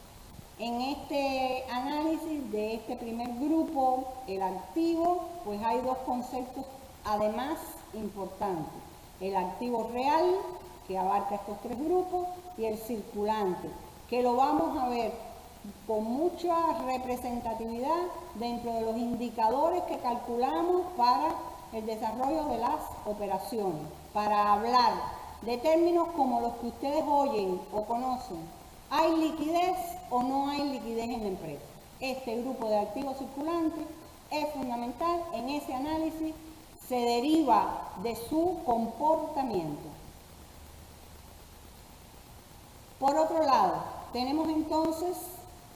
Speaker 1: En este análisis de este primer grupo, el activo, pues hay dos conceptos además importantes. El activo real, que abarca estos tres grupos, y el circulante, que lo vamos a ver con mucha representatividad dentro de los indicadores que calculamos para el desarrollo de las operaciones, para hablar de términos como los que ustedes oyen o conocen. ¿Hay liquidez o no hay liquidez en la empresa? Este grupo de activos circulantes es fundamental en ese análisis, se deriva de su comportamiento. Por otro lado, tenemos entonces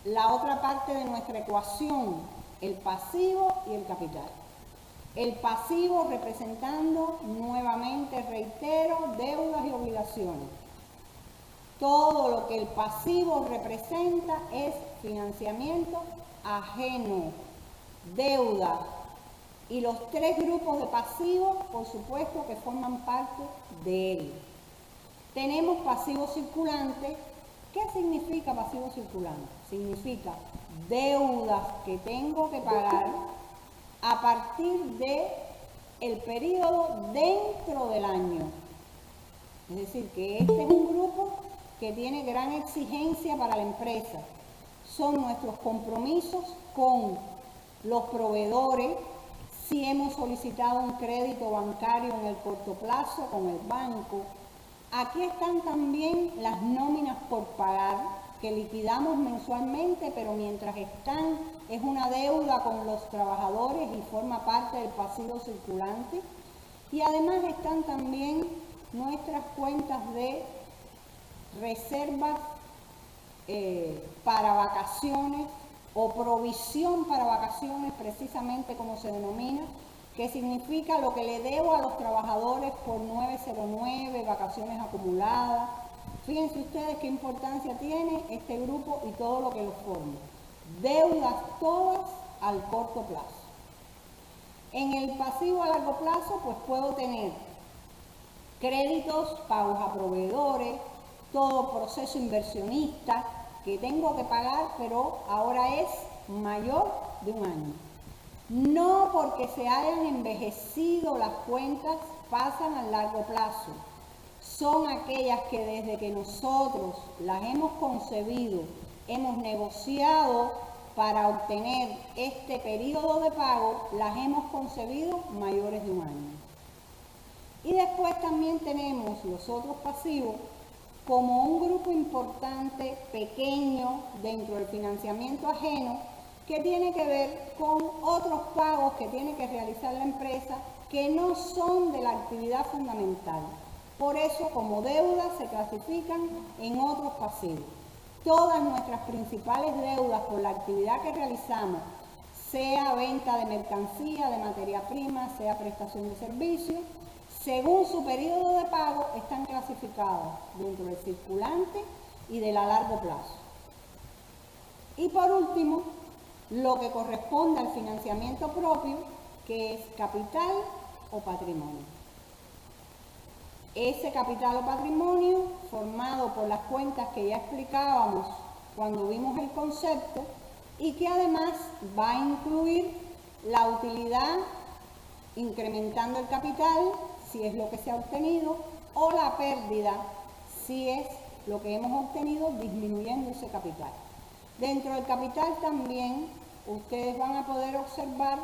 Speaker 1: la otra parte de nuestra ecuación, el pasivo y el capital. El pasivo representando, nuevamente reitero, deudas y obligaciones. Todo lo que el pasivo representa es financiamiento ajeno, deuda. Y los tres grupos de pasivos, por supuesto, que forman parte de él. Tenemos pasivo circulante. ¿Qué significa pasivo circulante? Significa deudas que tengo que pagar a partir de el periodo dentro del año. Es decir, que este es un grupo que tiene gran exigencia para la empresa. Son nuestros compromisos con los proveedores, si hemos solicitado un crédito bancario en el corto plazo con el banco. Aquí están también las nóminas por pagar, que liquidamos mensualmente, pero mientras están es una deuda con los trabajadores y forma parte del pasivo circulante. Y además están también nuestras cuentas de reservas para vacaciones o provisión para vacaciones, precisamente como se denomina, que significa lo que le debo a los trabajadores por 909, vacaciones acumuladas. Fíjense ustedes qué importancia tiene este grupo y todo lo que lo forma. Deudas todas al corto plazo. En el pasivo a largo plazo, pues puedo tener créditos, pagos a proveedores, todo proceso inversionista que tengo que pagar, pero ahora es mayor de un año. No porque se hayan envejecido las cuentas pasan a largo plazo. Son aquellas que desde que nosotros las hemos concebido, hemos negociado para obtener este periodo de pago, las hemos concebido mayores de un año. Y después también tenemos los otros pasivos como un grupo importante, pequeño, dentro del financiamiento ajeno, que tiene que ver con otros pagos que tiene que realizar la empresa que no son de la actividad fundamental. Por eso, como deudas, se clasifican en otros pasivos. Todas nuestras principales deudas por la actividad que realizamos, sea venta de mercancía, de materia prima, sea prestación de servicios, según su periodo de pago, están clasificadas dentro del circulante y del a largo plazo. Y por último, lo que corresponde al financiamiento propio, que es capital o patrimonio. Ese capital o patrimonio, formado por las cuentas que ya explicábamos cuando vimos el concepto, y que además va a incluir la utilidad incrementando el capital, si es lo que se ha obtenido, o la pérdida, si es lo que hemos obtenido disminuyendo ese capital. Dentro del capital también ustedes van a poder observar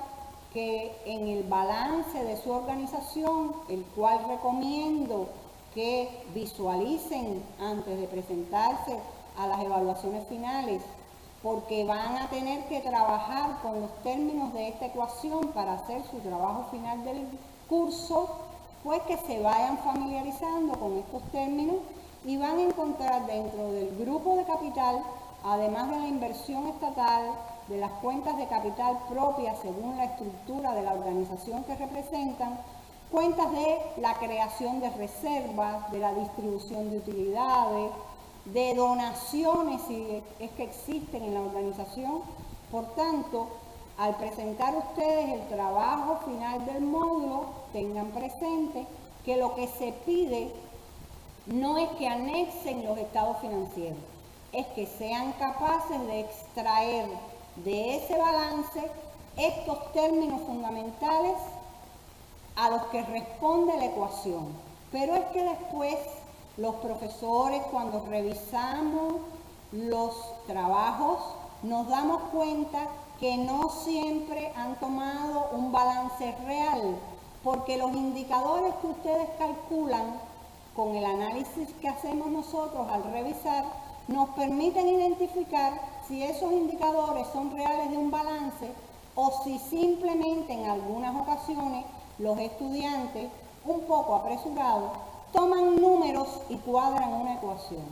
Speaker 1: que en el balance de su organización, el cual recomiendo que visualicen antes de presentarse a las evaluaciones finales, porque van a tener que trabajar con los términos de esta ecuación para hacer su trabajo final del curso, pues que se vayan familiarizando con estos términos y van a encontrar dentro del grupo de capital, además de la inversión estatal, de las cuentas de capital propias según la estructura de la organización que representan, cuentas de la creación de reservas, de la distribución de utilidades, de donaciones si es que existen en la organización. Por tanto, al presentar ustedes el trabajo final del módulo, tengan presente que lo que se pide no es que anexen los estados financieros, es que sean capaces de extraer de ese balance estos términos fundamentales a los que responde la ecuación. Pero es que después los profesores, cuando revisamos los trabajos, nos damos cuenta que no siempre han tomado un balance real, porque los indicadores que ustedes calculan con el análisis que hacemos nosotros al revisar, nos permiten identificar si esos indicadores son reales de un balance o si simplemente en algunas ocasiones los estudiantes, un poco apresurados, toman números y cuadran una ecuación.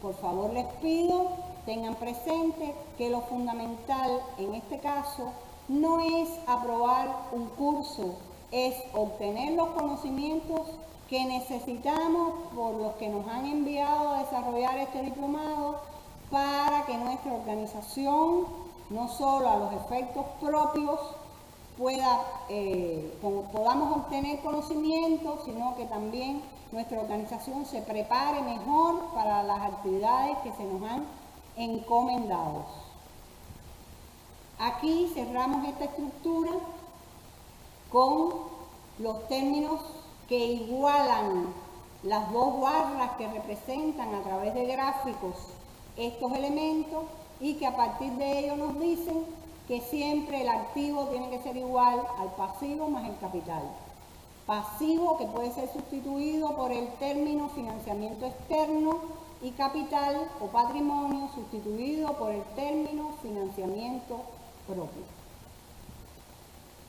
Speaker 1: Por favor, les pido, tengan presente que lo fundamental en este caso no es aprobar un curso, es obtener los conocimientos que necesitamos por los que nos han enviado a desarrollar este diplomado para que nuestra organización, no solo a los efectos propios, podamos obtener conocimiento, sino que también nuestra organización se prepare mejor para las actividades que se nos han encomendado. Aquí cerramos esta estructura con los términos que igualan las dos barras que representan a través de gráficos estos elementos y que a partir de ello nos dicen que siempre el activo tiene que ser igual al pasivo más el capital. Pasivo que puede ser sustituido por el término financiamiento externo y capital o patrimonio sustituido por el término financiamiento propio.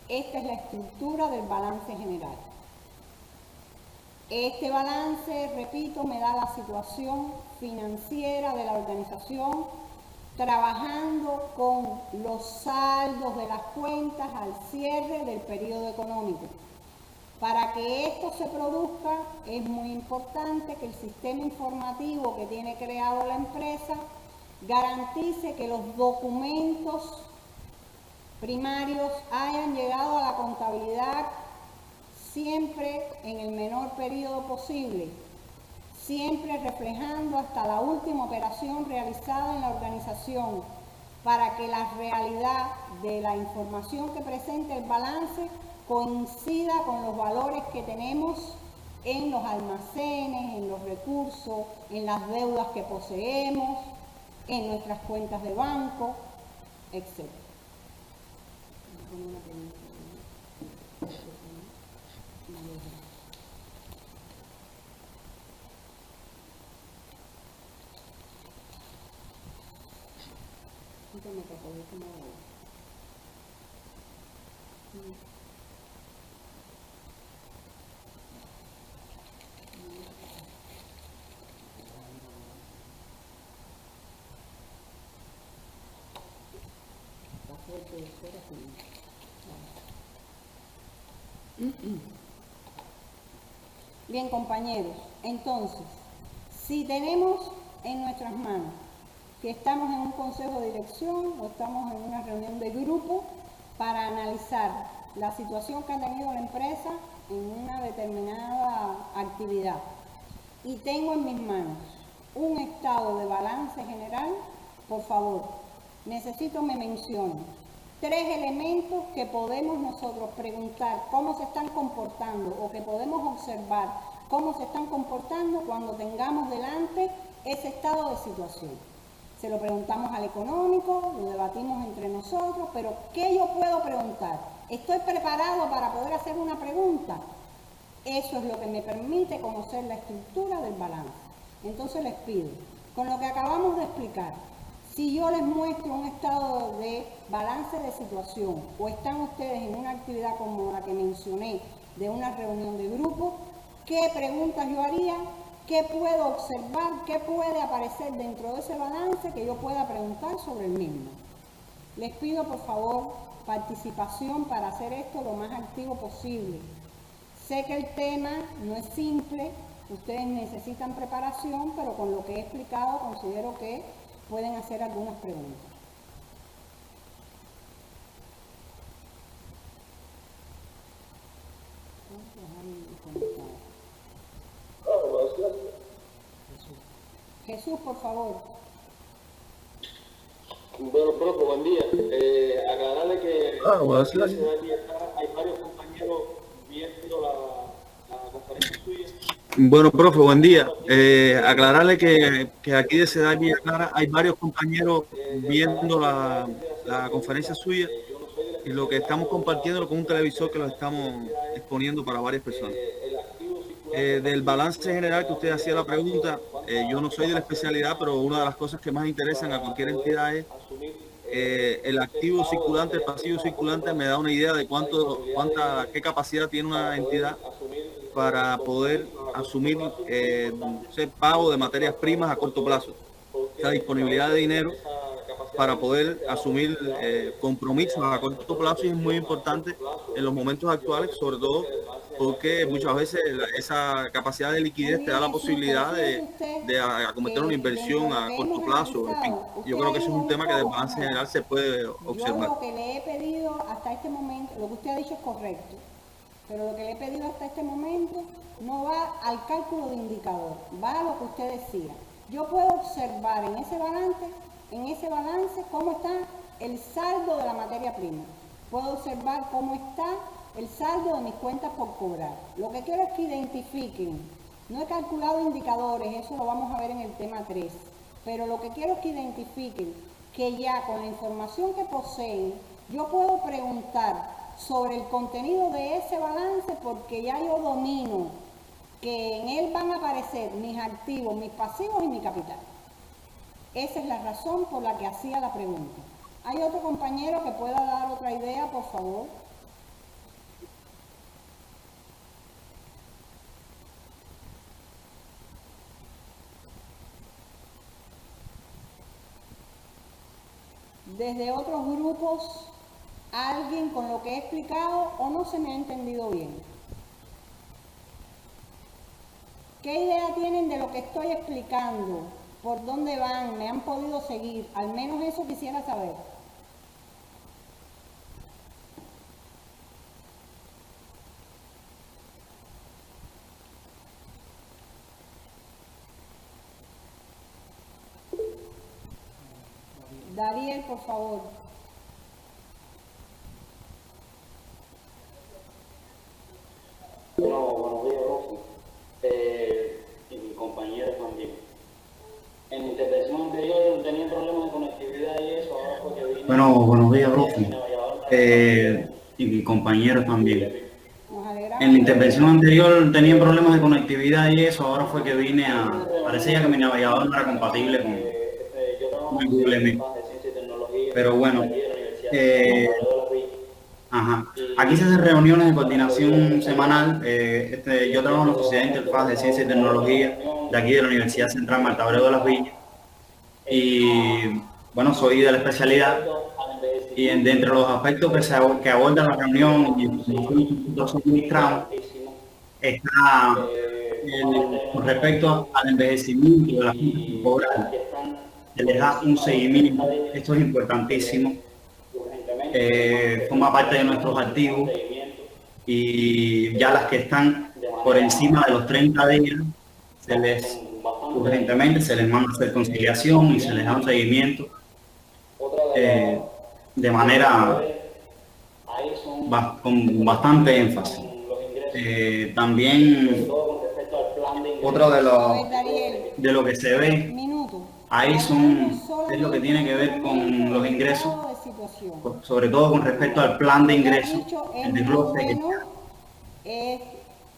Speaker 1: Esta es la estructura del balance general. Este balance, repito, me da la situación financiera de la organización, trabajando con los saldos de las cuentas al cierre del periodo económico. Para que esto se produzca, es muy importante que el sistema informativo que tiene creado la empresa garantice que los documentos primarios hayan llegado a la contabilidad siempre en el menor periodo posible, siempre reflejando hasta la última operación realizada en la organización, para que la realidad de la información que presenta el balance coincida con los valores que tenemos en los almacenes, en los recursos, en las deudas que poseemos, en nuestras cuentas de banco, etc. Bien, compañeros, entonces, si tenemos en nuestras manos que estamos en un consejo de dirección o estamos en una reunión de grupo para analizar la situación que ha tenido la empresa en una determinada actividad, y tengo en mis manos un estado de balance general, por favor, necesito me mencionen 3 elementos que podemos nosotros preguntar cómo se están comportando o que podemos observar cómo se están comportando cuando tengamos delante ese estado de situación. Se lo preguntamos al económico, lo debatimos entre nosotros, pero ¿qué yo puedo preguntar? ¿Estoy preparado para poder hacer una pregunta? Eso es lo que me permite conocer la estructura del balance. Entonces les pido, con lo que acabamos de explicar, si yo les muestro un estado de balance de situación o están ustedes en una actividad como la que mencioné de una reunión de grupo, ¿qué preguntas yo haría? ¿Qué puedo observar? ¿Qué puede aparecer dentro de ese balance que yo pueda preguntar sobre el mismo? Les pido por favor participación para hacer esto lo más activo posible. Sé que el tema no es simple, ustedes necesitan preparación, pero con lo que he explicado considero que pueden hacer algunas preguntas. Jesús, por favor.
Speaker 3: Bueno, profe, buen día. Aclararle que hay varios compañeros viendo la conferencia suya.
Speaker 5: Bueno, profe, buen día. Aclararle que aquí de Ciudad Villa Clara hay varios compañeros viendo la conferencia suya y lo que estamos compartiendo con un televisor que lo estamos exponiendo para varias personas. Del balance general que usted hacía la pregunta, yo no soy de la especialidad, pero una de las cosas que más interesan a cualquier entidad es el activo circulante, el pasivo circulante. Me da una idea de qué capacidad tiene una entidad para poder asumir ese pago de materias primas a corto plazo, la disponibilidad de dinero para poder asumir compromisos a corto plazo, y es muy importante en los momentos actuales, sobre todo porque muchas veces esa capacidad de liquidez te da la posibilidad de acometer una inversión a corto plazo. En fin, yo creo que eso es un tema que del balance general se puede observar.
Speaker 1: Yo lo que le he pedido hasta este momento, lo que usted ha dicho es correcto, pero lo que le he pedido hasta este momento no va al cálculo de indicador, va a lo que usted decía. Yo puedo observar en ese balance cómo está el saldo de la materia prima. Puedo observar cómo está el saldo de mis cuentas por cobrar. Lo que quiero es que identifiquen. No he calculado indicadores, eso lo vamos a ver en el tema 3, pero lo que quiero es que identifiquen que ya con la información que poseen, yo puedo preguntar sobre el contenido de ese balance, porque ya yo domino que en él van a aparecer mis activos, mis pasivos y mi capital. Esa es la razón por la que hacía la pregunta. ¿Hay otro compañero que pueda dar otra idea, por favor? desde otros grupos alguien con lo que he explicado o no se me ha entendido bien? ¿Qué idea tienen de lo que estoy explicando? ¿Por dónde van? ¿Me han podido seguir? Al menos eso quisiera saber. Dariel, por favor.
Speaker 6: Bueno, buenos días, Rosy. Y mi compañero también. En la intervención anterior tenía problemas de conectividad y eso, ahora fue que vine.
Speaker 4: Bueno, buenos días, Rosy. Y mi compañero también. En la intervención anterior tenía problemas de conectividad y eso, ahora fue que vine a... Parecía que mi navegador no era compatible con Google Meet. Pero bueno, aquí se hacen reuniones de coordinación semanal. Yo trabajo en la Sociedad de Interfaz de Ciencia y Tecnología de aquí de la Universidad Central Marta Abreu de las Villas. Y bueno, soy de la especialidad y entre los aspectos que abordan la reunión y los suministrados está con respecto al envejecimiento de la gente corporal. Se les da un seguimiento, esto es importantísimo, forma parte de nuestros activos y ya las que están por encima de los 30 días, urgentemente se les manda a hacer conciliación y se les da un seguimiento de manera con bastante énfasis. También otro de lo que se ve ahí es lo que tiene que ver con los ingresos, sobre todo con respecto al plan de ingresos, el desglose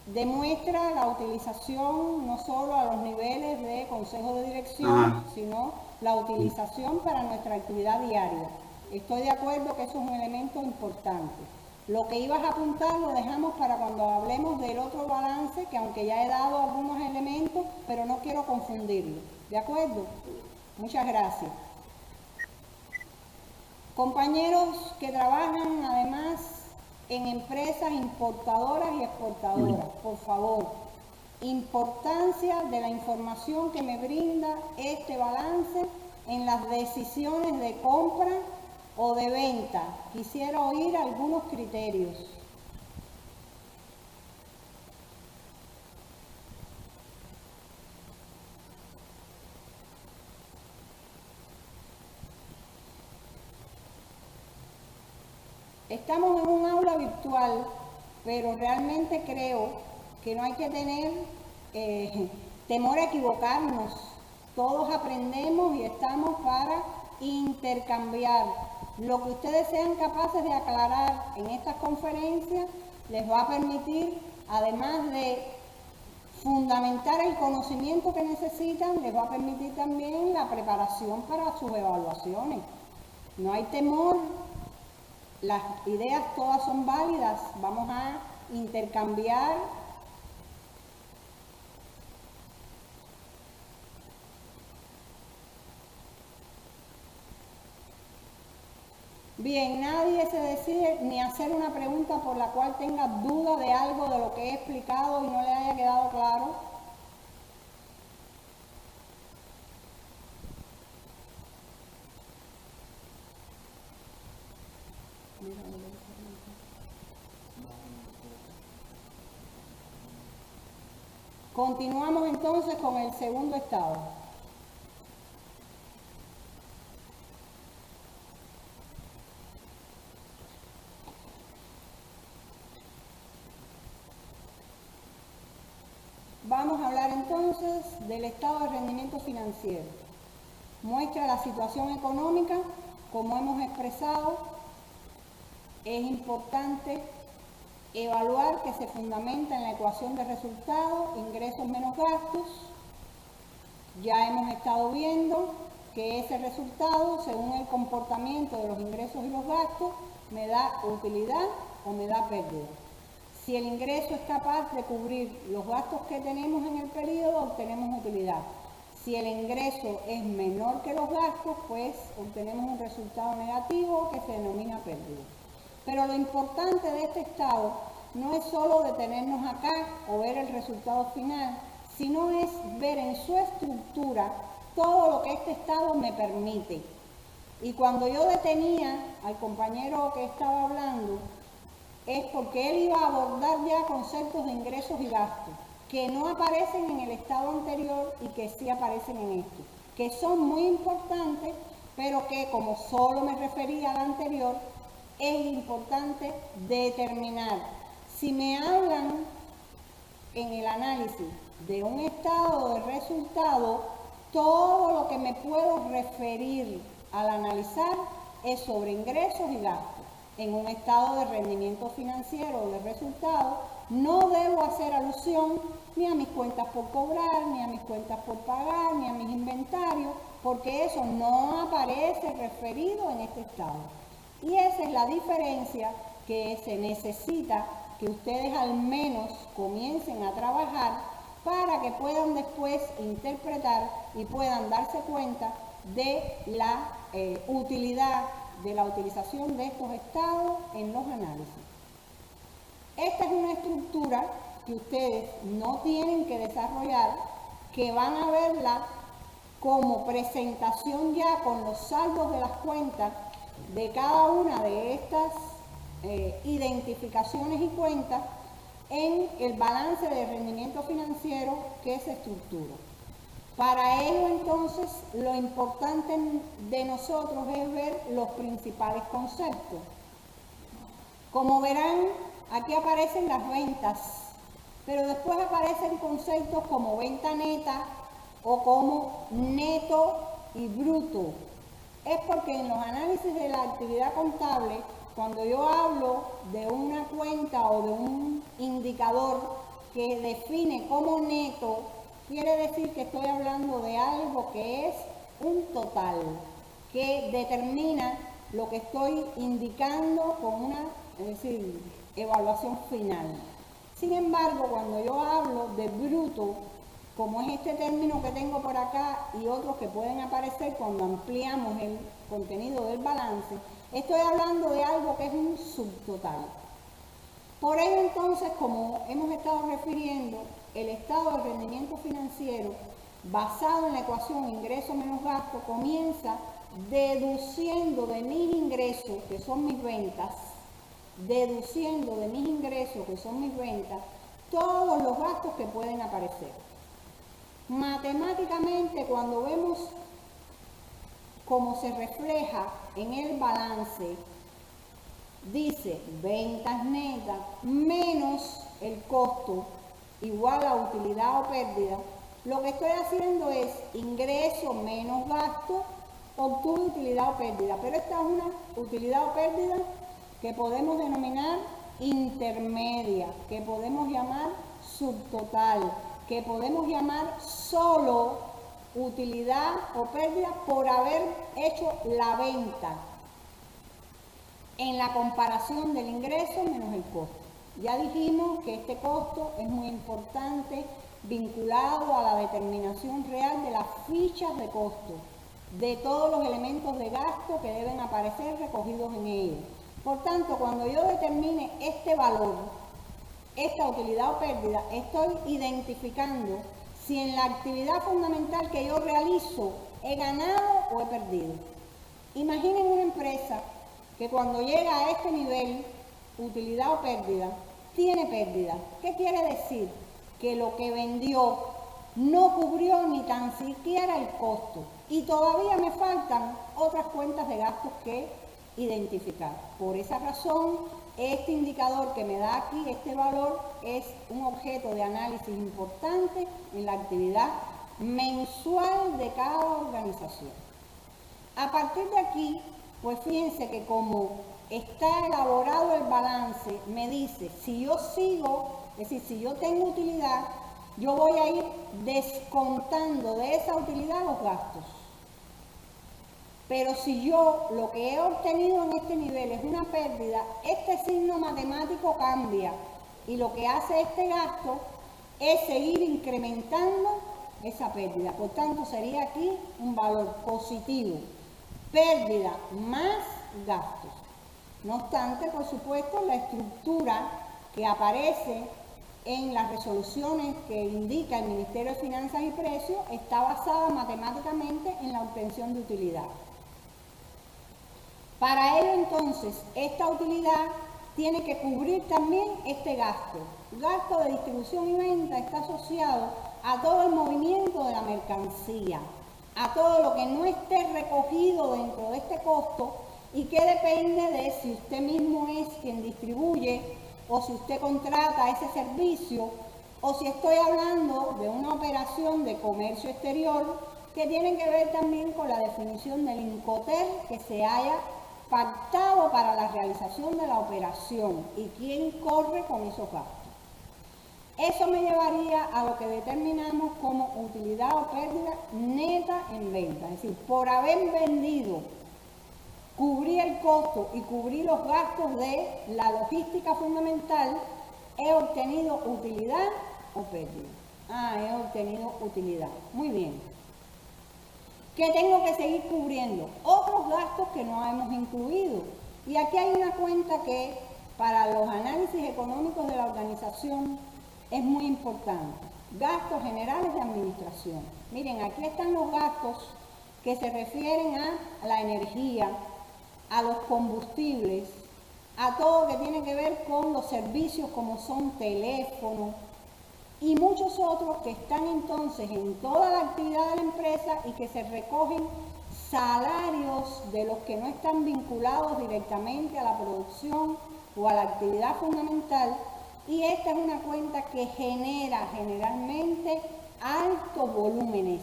Speaker 1: demuestra la utilización no solo a los niveles de consejo de dirección, sino la utilización para nuestra actividad diaria. Estoy de acuerdo que eso es un elemento importante. Lo que ibas a apuntar lo dejamos para cuando hablemos del otro balance, que aunque ya he dado algunos elementos, pero no quiero confundirlo. ¿De acuerdo? Muchas gracias. Compañeros que trabajan además en empresas importadoras y exportadoras, por favor, importancia de la información que me brinda este balance en las decisiones de compra o de venta. Quisiera oír algunos criterios. Estamos en un aula virtual, pero realmente creo que no hay que tener temor a equivocarnos. Todos aprendemos y estamos para intercambiar. Lo que ustedes sean capaces de aclarar en estas conferencias les va a permitir, además de fundamentar el conocimiento que necesitan, les va a permitir también la preparación para sus evaluaciones. No hay temor. Las ideas todas son válidas, vamos a intercambiar. Bien, nadie se decide ni hacer una pregunta por la cual tenga duda de algo de lo que he explicado y no le haya quedado claro. Continuamos entonces con el segundo estado. Vamos a hablar entonces del estado de rendimiento financiero. Muestra la situación económica, como hemos expresado. Es importante evaluar que se fundamenta en la ecuación de resultados, ingresos menos gastos. Ya hemos estado viendo que ese resultado, según el comportamiento de los ingresos y los gastos, me da utilidad o me da pérdida. Si el ingreso es capaz de cubrir los gastos que tenemos en el periodo, obtenemos utilidad. Si el ingreso es menor que los gastos, pues obtenemos un resultado negativo que se denomina pérdida. Pero lo importante de este estado no es solo detenernos acá o ver el resultado final, sino es ver en su estructura todo lo que este estado me permite. Y cuando yo detenía al compañero que estaba hablando, es porque él iba a abordar ya conceptos de ingresos y gastos, que no aparecen en el estado anterior y que sí aparecen en este, que son muy importantes, pero que como solo me refería al anterior, es importante determinar. Si me hablan en el análisis de un estado de resultado, todo lo que me puedo referir al analizar es sobre ingresos y gastos. En un estado de rendimiento financiero o de resultado, no debo hacer alusión ni a mis cuentas por cobrar, ni a mis cuentas por pagar, ni a mis inventarios, porque eso no aparece referido en este estado. Y esa es la diferencia que se necesita que ustedes al menos comiencen a trabajar para que puedan después interpretar y puedan darse cuenta de la utilidad de la utilización de estos estados en los análisis. Esta es una estructura que ustedes no tienen que desarrollar, que van a verla como presentación ya con los saldos de las cuentas de cada una de estas identificaciones y cuentas en el balance de rendimiento financiero que se estructura. Para ello, entonces, lo importante de nosotros es ver los principales conceptos. Como verán, aquí aparecen las ventas, pero después aparecen conceptos como venta neta o como neto y bruto. Es porque en los análisis de la actividad contable, cuando yo hablo de una cuenta o de un indicador que define como neto, quiere decir que estoy hablando de algo que es un total, que determina lo que estoy indicando con una, es decir, evaluación final. Sin embargo, cuando yo hablo de bruto, como es este término que tengo por acá y otros que pueden aparecer cuando ampliamos el contenido del balance, estoy hablando de algo que es un subtotal. Por ello, entonces, como hemos estado refiriendo, el estado de rendimiento financiero basado en la ecuación ingreso menos gasto comienza deduciendo de mis ingresos, que son mis ventas, todos los gastos que pueden aparecer. Matemáticamente, cuando vemos cómo se refleja en el balance, dice ventas netas menos el costo igual a utilidad o pérdida. Lo que estoy haciendo es ingreso menos gasto, obtuve utilidad o pérdida, pero esta es una utilidad o pérdida que podemos denominar intermedia, que podemos llamar subtotal, que podemos llamar solo utilidad o pérdida por haber hecho la venta en la comparación del ingreso menos el costo. Ya dijimos que este costo es muy importante, vinculado a la determinación real de las fichas de costo, de todos los elementos de gasto que deben aparecer recogidos en ellos. Por tanto, cuando yo determine este valor, esta utilidad o pérdida, estoy identificando si en la actividad fundamental que yo realizo he ganado o he perdido. Imaginen una empresa que cuando llega a este nivel, utilidad o pérdida, tiene pérdida. ¿Qué quiere decir? Que lo que vendió no cubrió ni tan siquiera el costo y todavía me faltan otras cuentas de gastos que identificar. Por esa razón, este indicador que me da aquí, este valor, es un objeto de análisis importante en la actividad mensual de cada organización. A partir de aquí, pues fíjense que como está elaborado el balance, me dice, si yo sigo, es decir, si yo tengo utilidad, yo voy a ir descontando de esa utilidad los gastos. Pero si yo lo que he obtenido en este nivel es una pérdida, este signo matemático cambia y lo que hace este gasto es seguir incrementando esa pérdida. Por tanto, sería aquí un valor positivo. Pérdida más gastos. No obstante, por supuesto, la estructura que aparece en las resoluciones que indica el Ministerio de Finanzas y Precios está basada matemáticamente en la obtención de utilidad. Para ello, entonces, esta utilidad tiene que cubrir también este gasto. Gasto de distribución y venta está asociado a todo el movimiento de la mercancía, a todo lo que no esté recogido dentro de este costo y que depende de si usted mismo es quien distribuye o si usted contrata ese servicio o si estoy hablando de una operación de comercio exterior que tiene que ver también con la definición del Incoter que se haya pactado para la realización de la operación y quién corre con esos gastos. Eso me llevaría a lo que determinamos como utilidad o pérdida neta en venta. Es decir, por haber vendido, cubrí el costo y cubrí los gastos de la logística fundamental, he obtenido utilidad o pérdida. He obtenido utilidad. Muy bien. ¿Qué tengo que seguir cubriendo? Otros gastos que no hemos incluido. Y aquí hay una cuenta que para los análisis económicos de la organización es muy importante. Gastos generales de administración. Miren, aquí están los gastos que se refieren a la energía, a los combustibles, a todo lo que tiene que ver con los servicios como son teléfono y muchos otros que están entonces en toda la actividad de la empresa y que se recogen salarios de los que no están vinculados directamente a la producción o a la actividad fundamental. Y esta es una cuenta que genera generalmente altos volúmenes.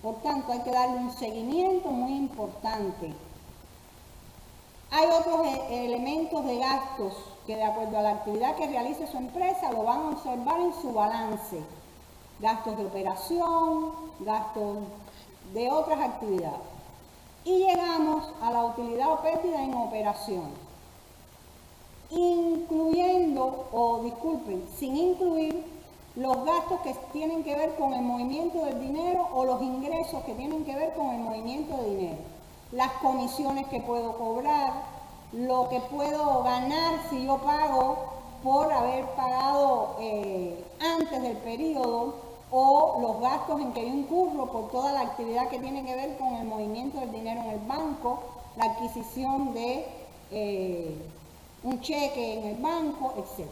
Speaker 1: Por tanto, hay que darle un seguimiento muy importante. Hay otros elementos de gastos que de acuerdo a la actividad que realice su empresa lo van a observar en su balance. Gastos de operación, gastos de otras actividades. Y llegamos a la utilidad o pérdida en operación. Sin incluir los gastos que tienen que ver con el movimiento del dinero o los ingresos que tienen que ver con el movimiento de dinero. Las comisiones que puedo cobrar, lo que puedo ganar si yo pago por haber pagado antes del periodo o los gastos en que yo incurro por toda la actividad que tiene que ver con el movimiento del dinero en el banco, la adquisición de un cheque en el banco, etc.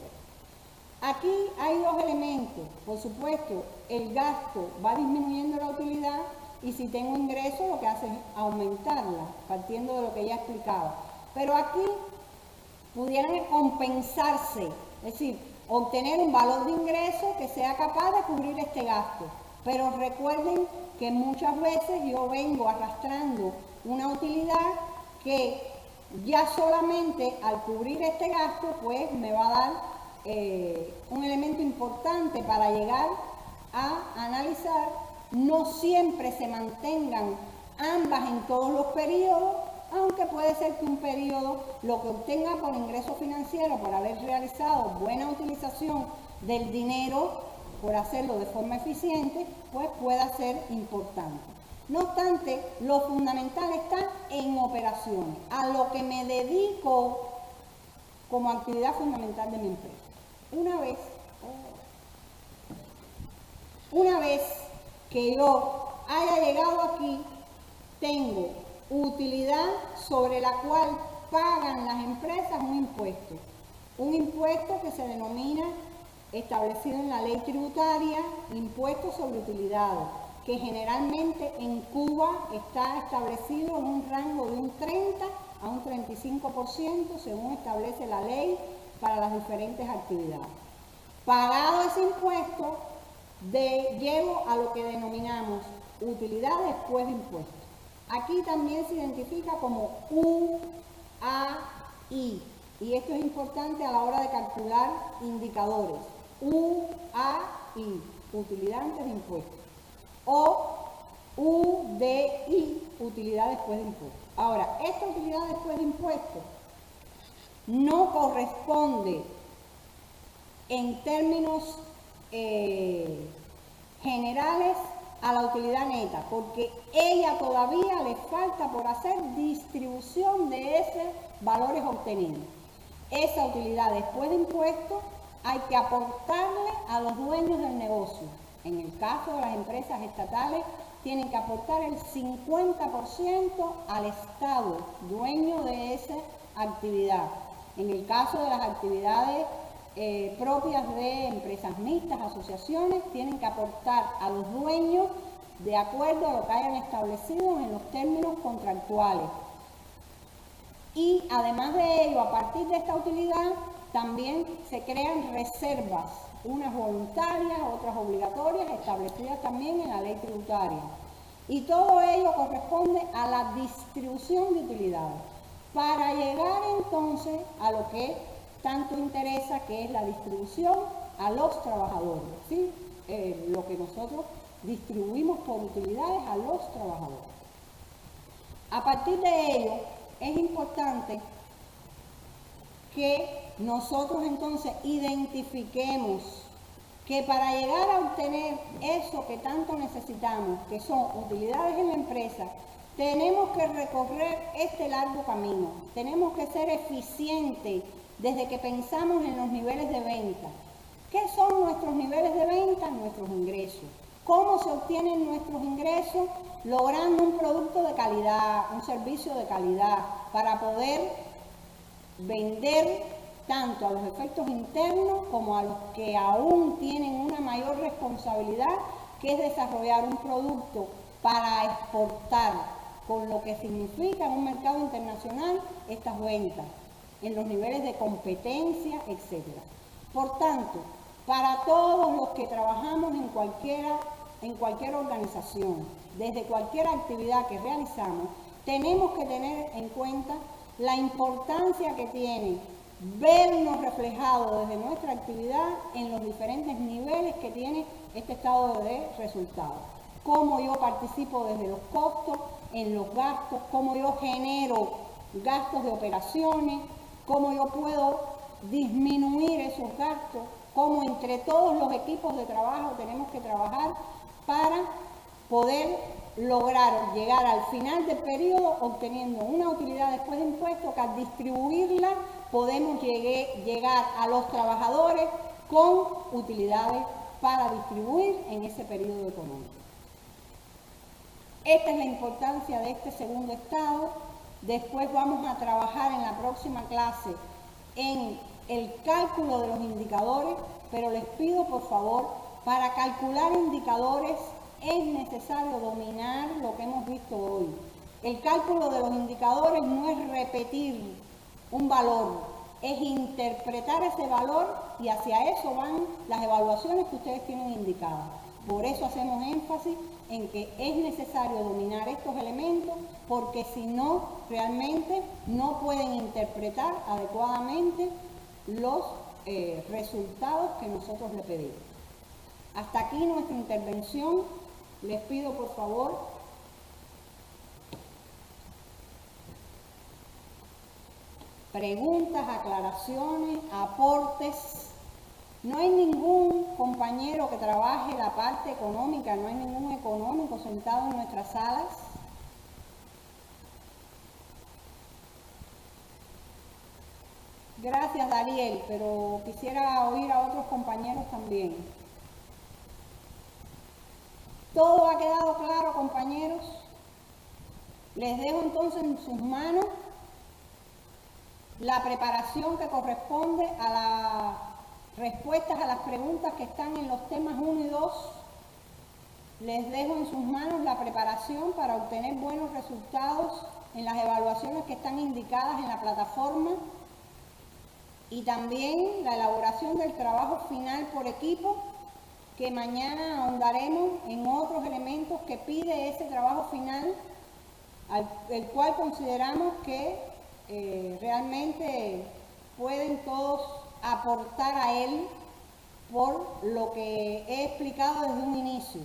Speaker 1: Aquí hay dos elementos. Por supuesto, el gasto va disminuyendo la utilidad y si tengo ingresos lo que hace es aumentarla, partiendo de lo que ya explicaba. Pero aquí pudieran compensarse, es decir, obtener un valor de ingreso que sea capaz de cubrir este gasto. Pero recuerden que muchas veces yo vengo arrastrando una utilidad que ya solamente al cubrir este gasto, pues me va a dar un elemento importante para llegar a analizar. No siempre se mantengan ambas en todos los periodos, aunque puede ser que un periodo lo que obtenga por ingreso financiero, por haber realizado buena utilización del dinero, por hacerlo de forma eficiente, pues pueda ser importante. No obstante, lo fundamental está en operaciones, a lo que me dedico como actividad fundamental de mi empresa. Una vez que yo haya llegado aquí, tengo utilidad sobre la cual pagan las empresas un impuesto que se denomina, establecido en la ley tributaria, impuesto sobre utilidades, que generalmente en Cuba está establecido en un rango de un 30 a un 35% según establece la ley para las diferentes actividades. Pagado ese impuesto, llego a lo que denominamos utilidad después de impuestos. Aquí también se identifica como UAI, y esto es importante a la hora de calcular indicadores. UAI, utilidad antes de impuestos, o UDI, utilidad después de impuestos. Ahora, esta utilidad después de impuestos no corresponde en términos generales a la utilidad neta, porque ella todavía le falta por hacer distribución de esos valores obtenidos. Esa utilidad después de impuestos hay que aportarle a los dueños del negocio. En el caso de las empresas estatales, tienen que aportar el 50% al Estado, dueño de esa actividad. En el caso de las actividades propias de empresas mixtas, asociaciones, tienen que aportar a los dueños de acuerdo a lo que hayan establecido en los términos contractuales. Y además de ello, a partir de esta utilidad, también se crean reservas, unas voluntarias, otras obligatorias, establecidas también en la ley tributaria. Y todo ello corresponde a la distribución de utilidades, para llegar entonces a lo que tanto interesa, que es la distribución a los trabajadores, ¿sí? Lo que nosotros distribuimos por utilidades a los trabajadores. A partir de ello, es importante que nosotros entonces identifiquemos que para llegar a obtener eso que tanto necesitamos, que son utilidades en la empresa, tenemos que recorrer este largo camino. Tenemos que ser eficientes desde que pensamos en los niveles de venta. ¿Qué son nuestros niveles de venta? Nuestros ingresos. ¿Cómo se obtienen nuestros ingresos? Logrando un producto de calidad, un servicio de calidad, para poder vender tanto a los efectos internos como a los que aún tienen una mayor responsabilidad, que es desarrollar un producto para exportar, con lo que significa en un mercado internacional estas ventas, en los niveles de competencia, etc. Por tanto, para todos los que trabajamos en cualquier organización, desde cualquier actividad que realizamos, tenemos que tener en cuenta la importancia que tiene vernos reflejados desde nuestra actividad en los diferentes niveles que tiene este estado de resultados. Cómo yo participo desde los costos, en los gastos, cómo yo genero gastos de operaciones, cómo yo puedo disminuir esos gastos, cómo entre todos los equipos de trabajo tenemos que trabajar para poder lograr llegar al final del periodo obteniendo una utilidad después de impuestos, que al distribuirla podemos llegar a los trabajadores con utilidades para distribuir en ese periodo económico. Esta es la importancia de este segundo estado. Después vamos a trabajar en la próxima clase en el cálculo de los indicadores, pero les pido por favor, para calcular indicadores es necesario dominar lo que hemos visto hoy. El cálculo de los indicadores no es repetir un valor, es interpretar ese valor, y hacia eso van las evaluaciones que ustedes tienen indicadas. Por eso hacemos énfasis en que es necesario dominar estos elementos, porque si no, realmente no pueden interpretar adecuadamente los resultados que nosotros le pedimos. Hasta aquí nuestra intervención. Les pido por favor preguntas, aclaraciones, aportes. No hay ningún compañero que trabaje la parte económica, no hay ningún económico sentado en nuestras salas. Gracias, Dariel, pero quisiera oír a otros compañeros también. ¿Todo ha quedado claro, compañeros? Les dejo entonces en sus manos la preparación que corresponde a las respuestas a las preguntas que están en los temas 1 y 2. Les dejo en sus manos la preparación para obtener buenos resultados en las evaluaciones que están indicadas en la plataforma, y también la elaboración del trabajo final por equipo, que mañana ahondaremos en otros elementos que pide ese trabajo final, el cual consideramos que realmente pueden todos aportar a él por lo que he explicado desde un inicio.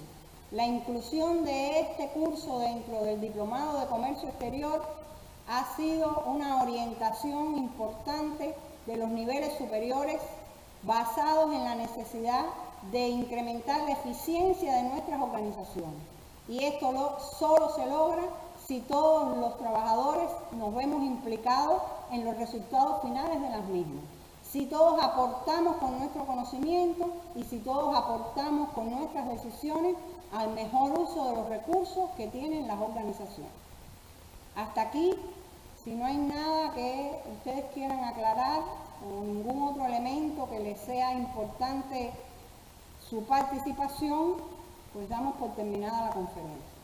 Speaker 1: La inclusión de este curso dentro del Diplomado de Comercio Exterior ha sido una orientación importante de los niveles superiores, basados en la necesidad de incrementar la eficiencia de nuestras organizaciones. Y esto solo se logra si todos los trabajadores nos vemos implicados en los resultados finales de las mismas. Si todos aportamos con nuestro conocimiento y si todos aportamos con nuestras decisiones al mejor uso de los recursos que tienen las organizaciones. Hasta aquí, si no hay nada que ustedes quieran aclarar o ningún otro elemento que les sea importante su participación, pues damos por terminada la conferencia.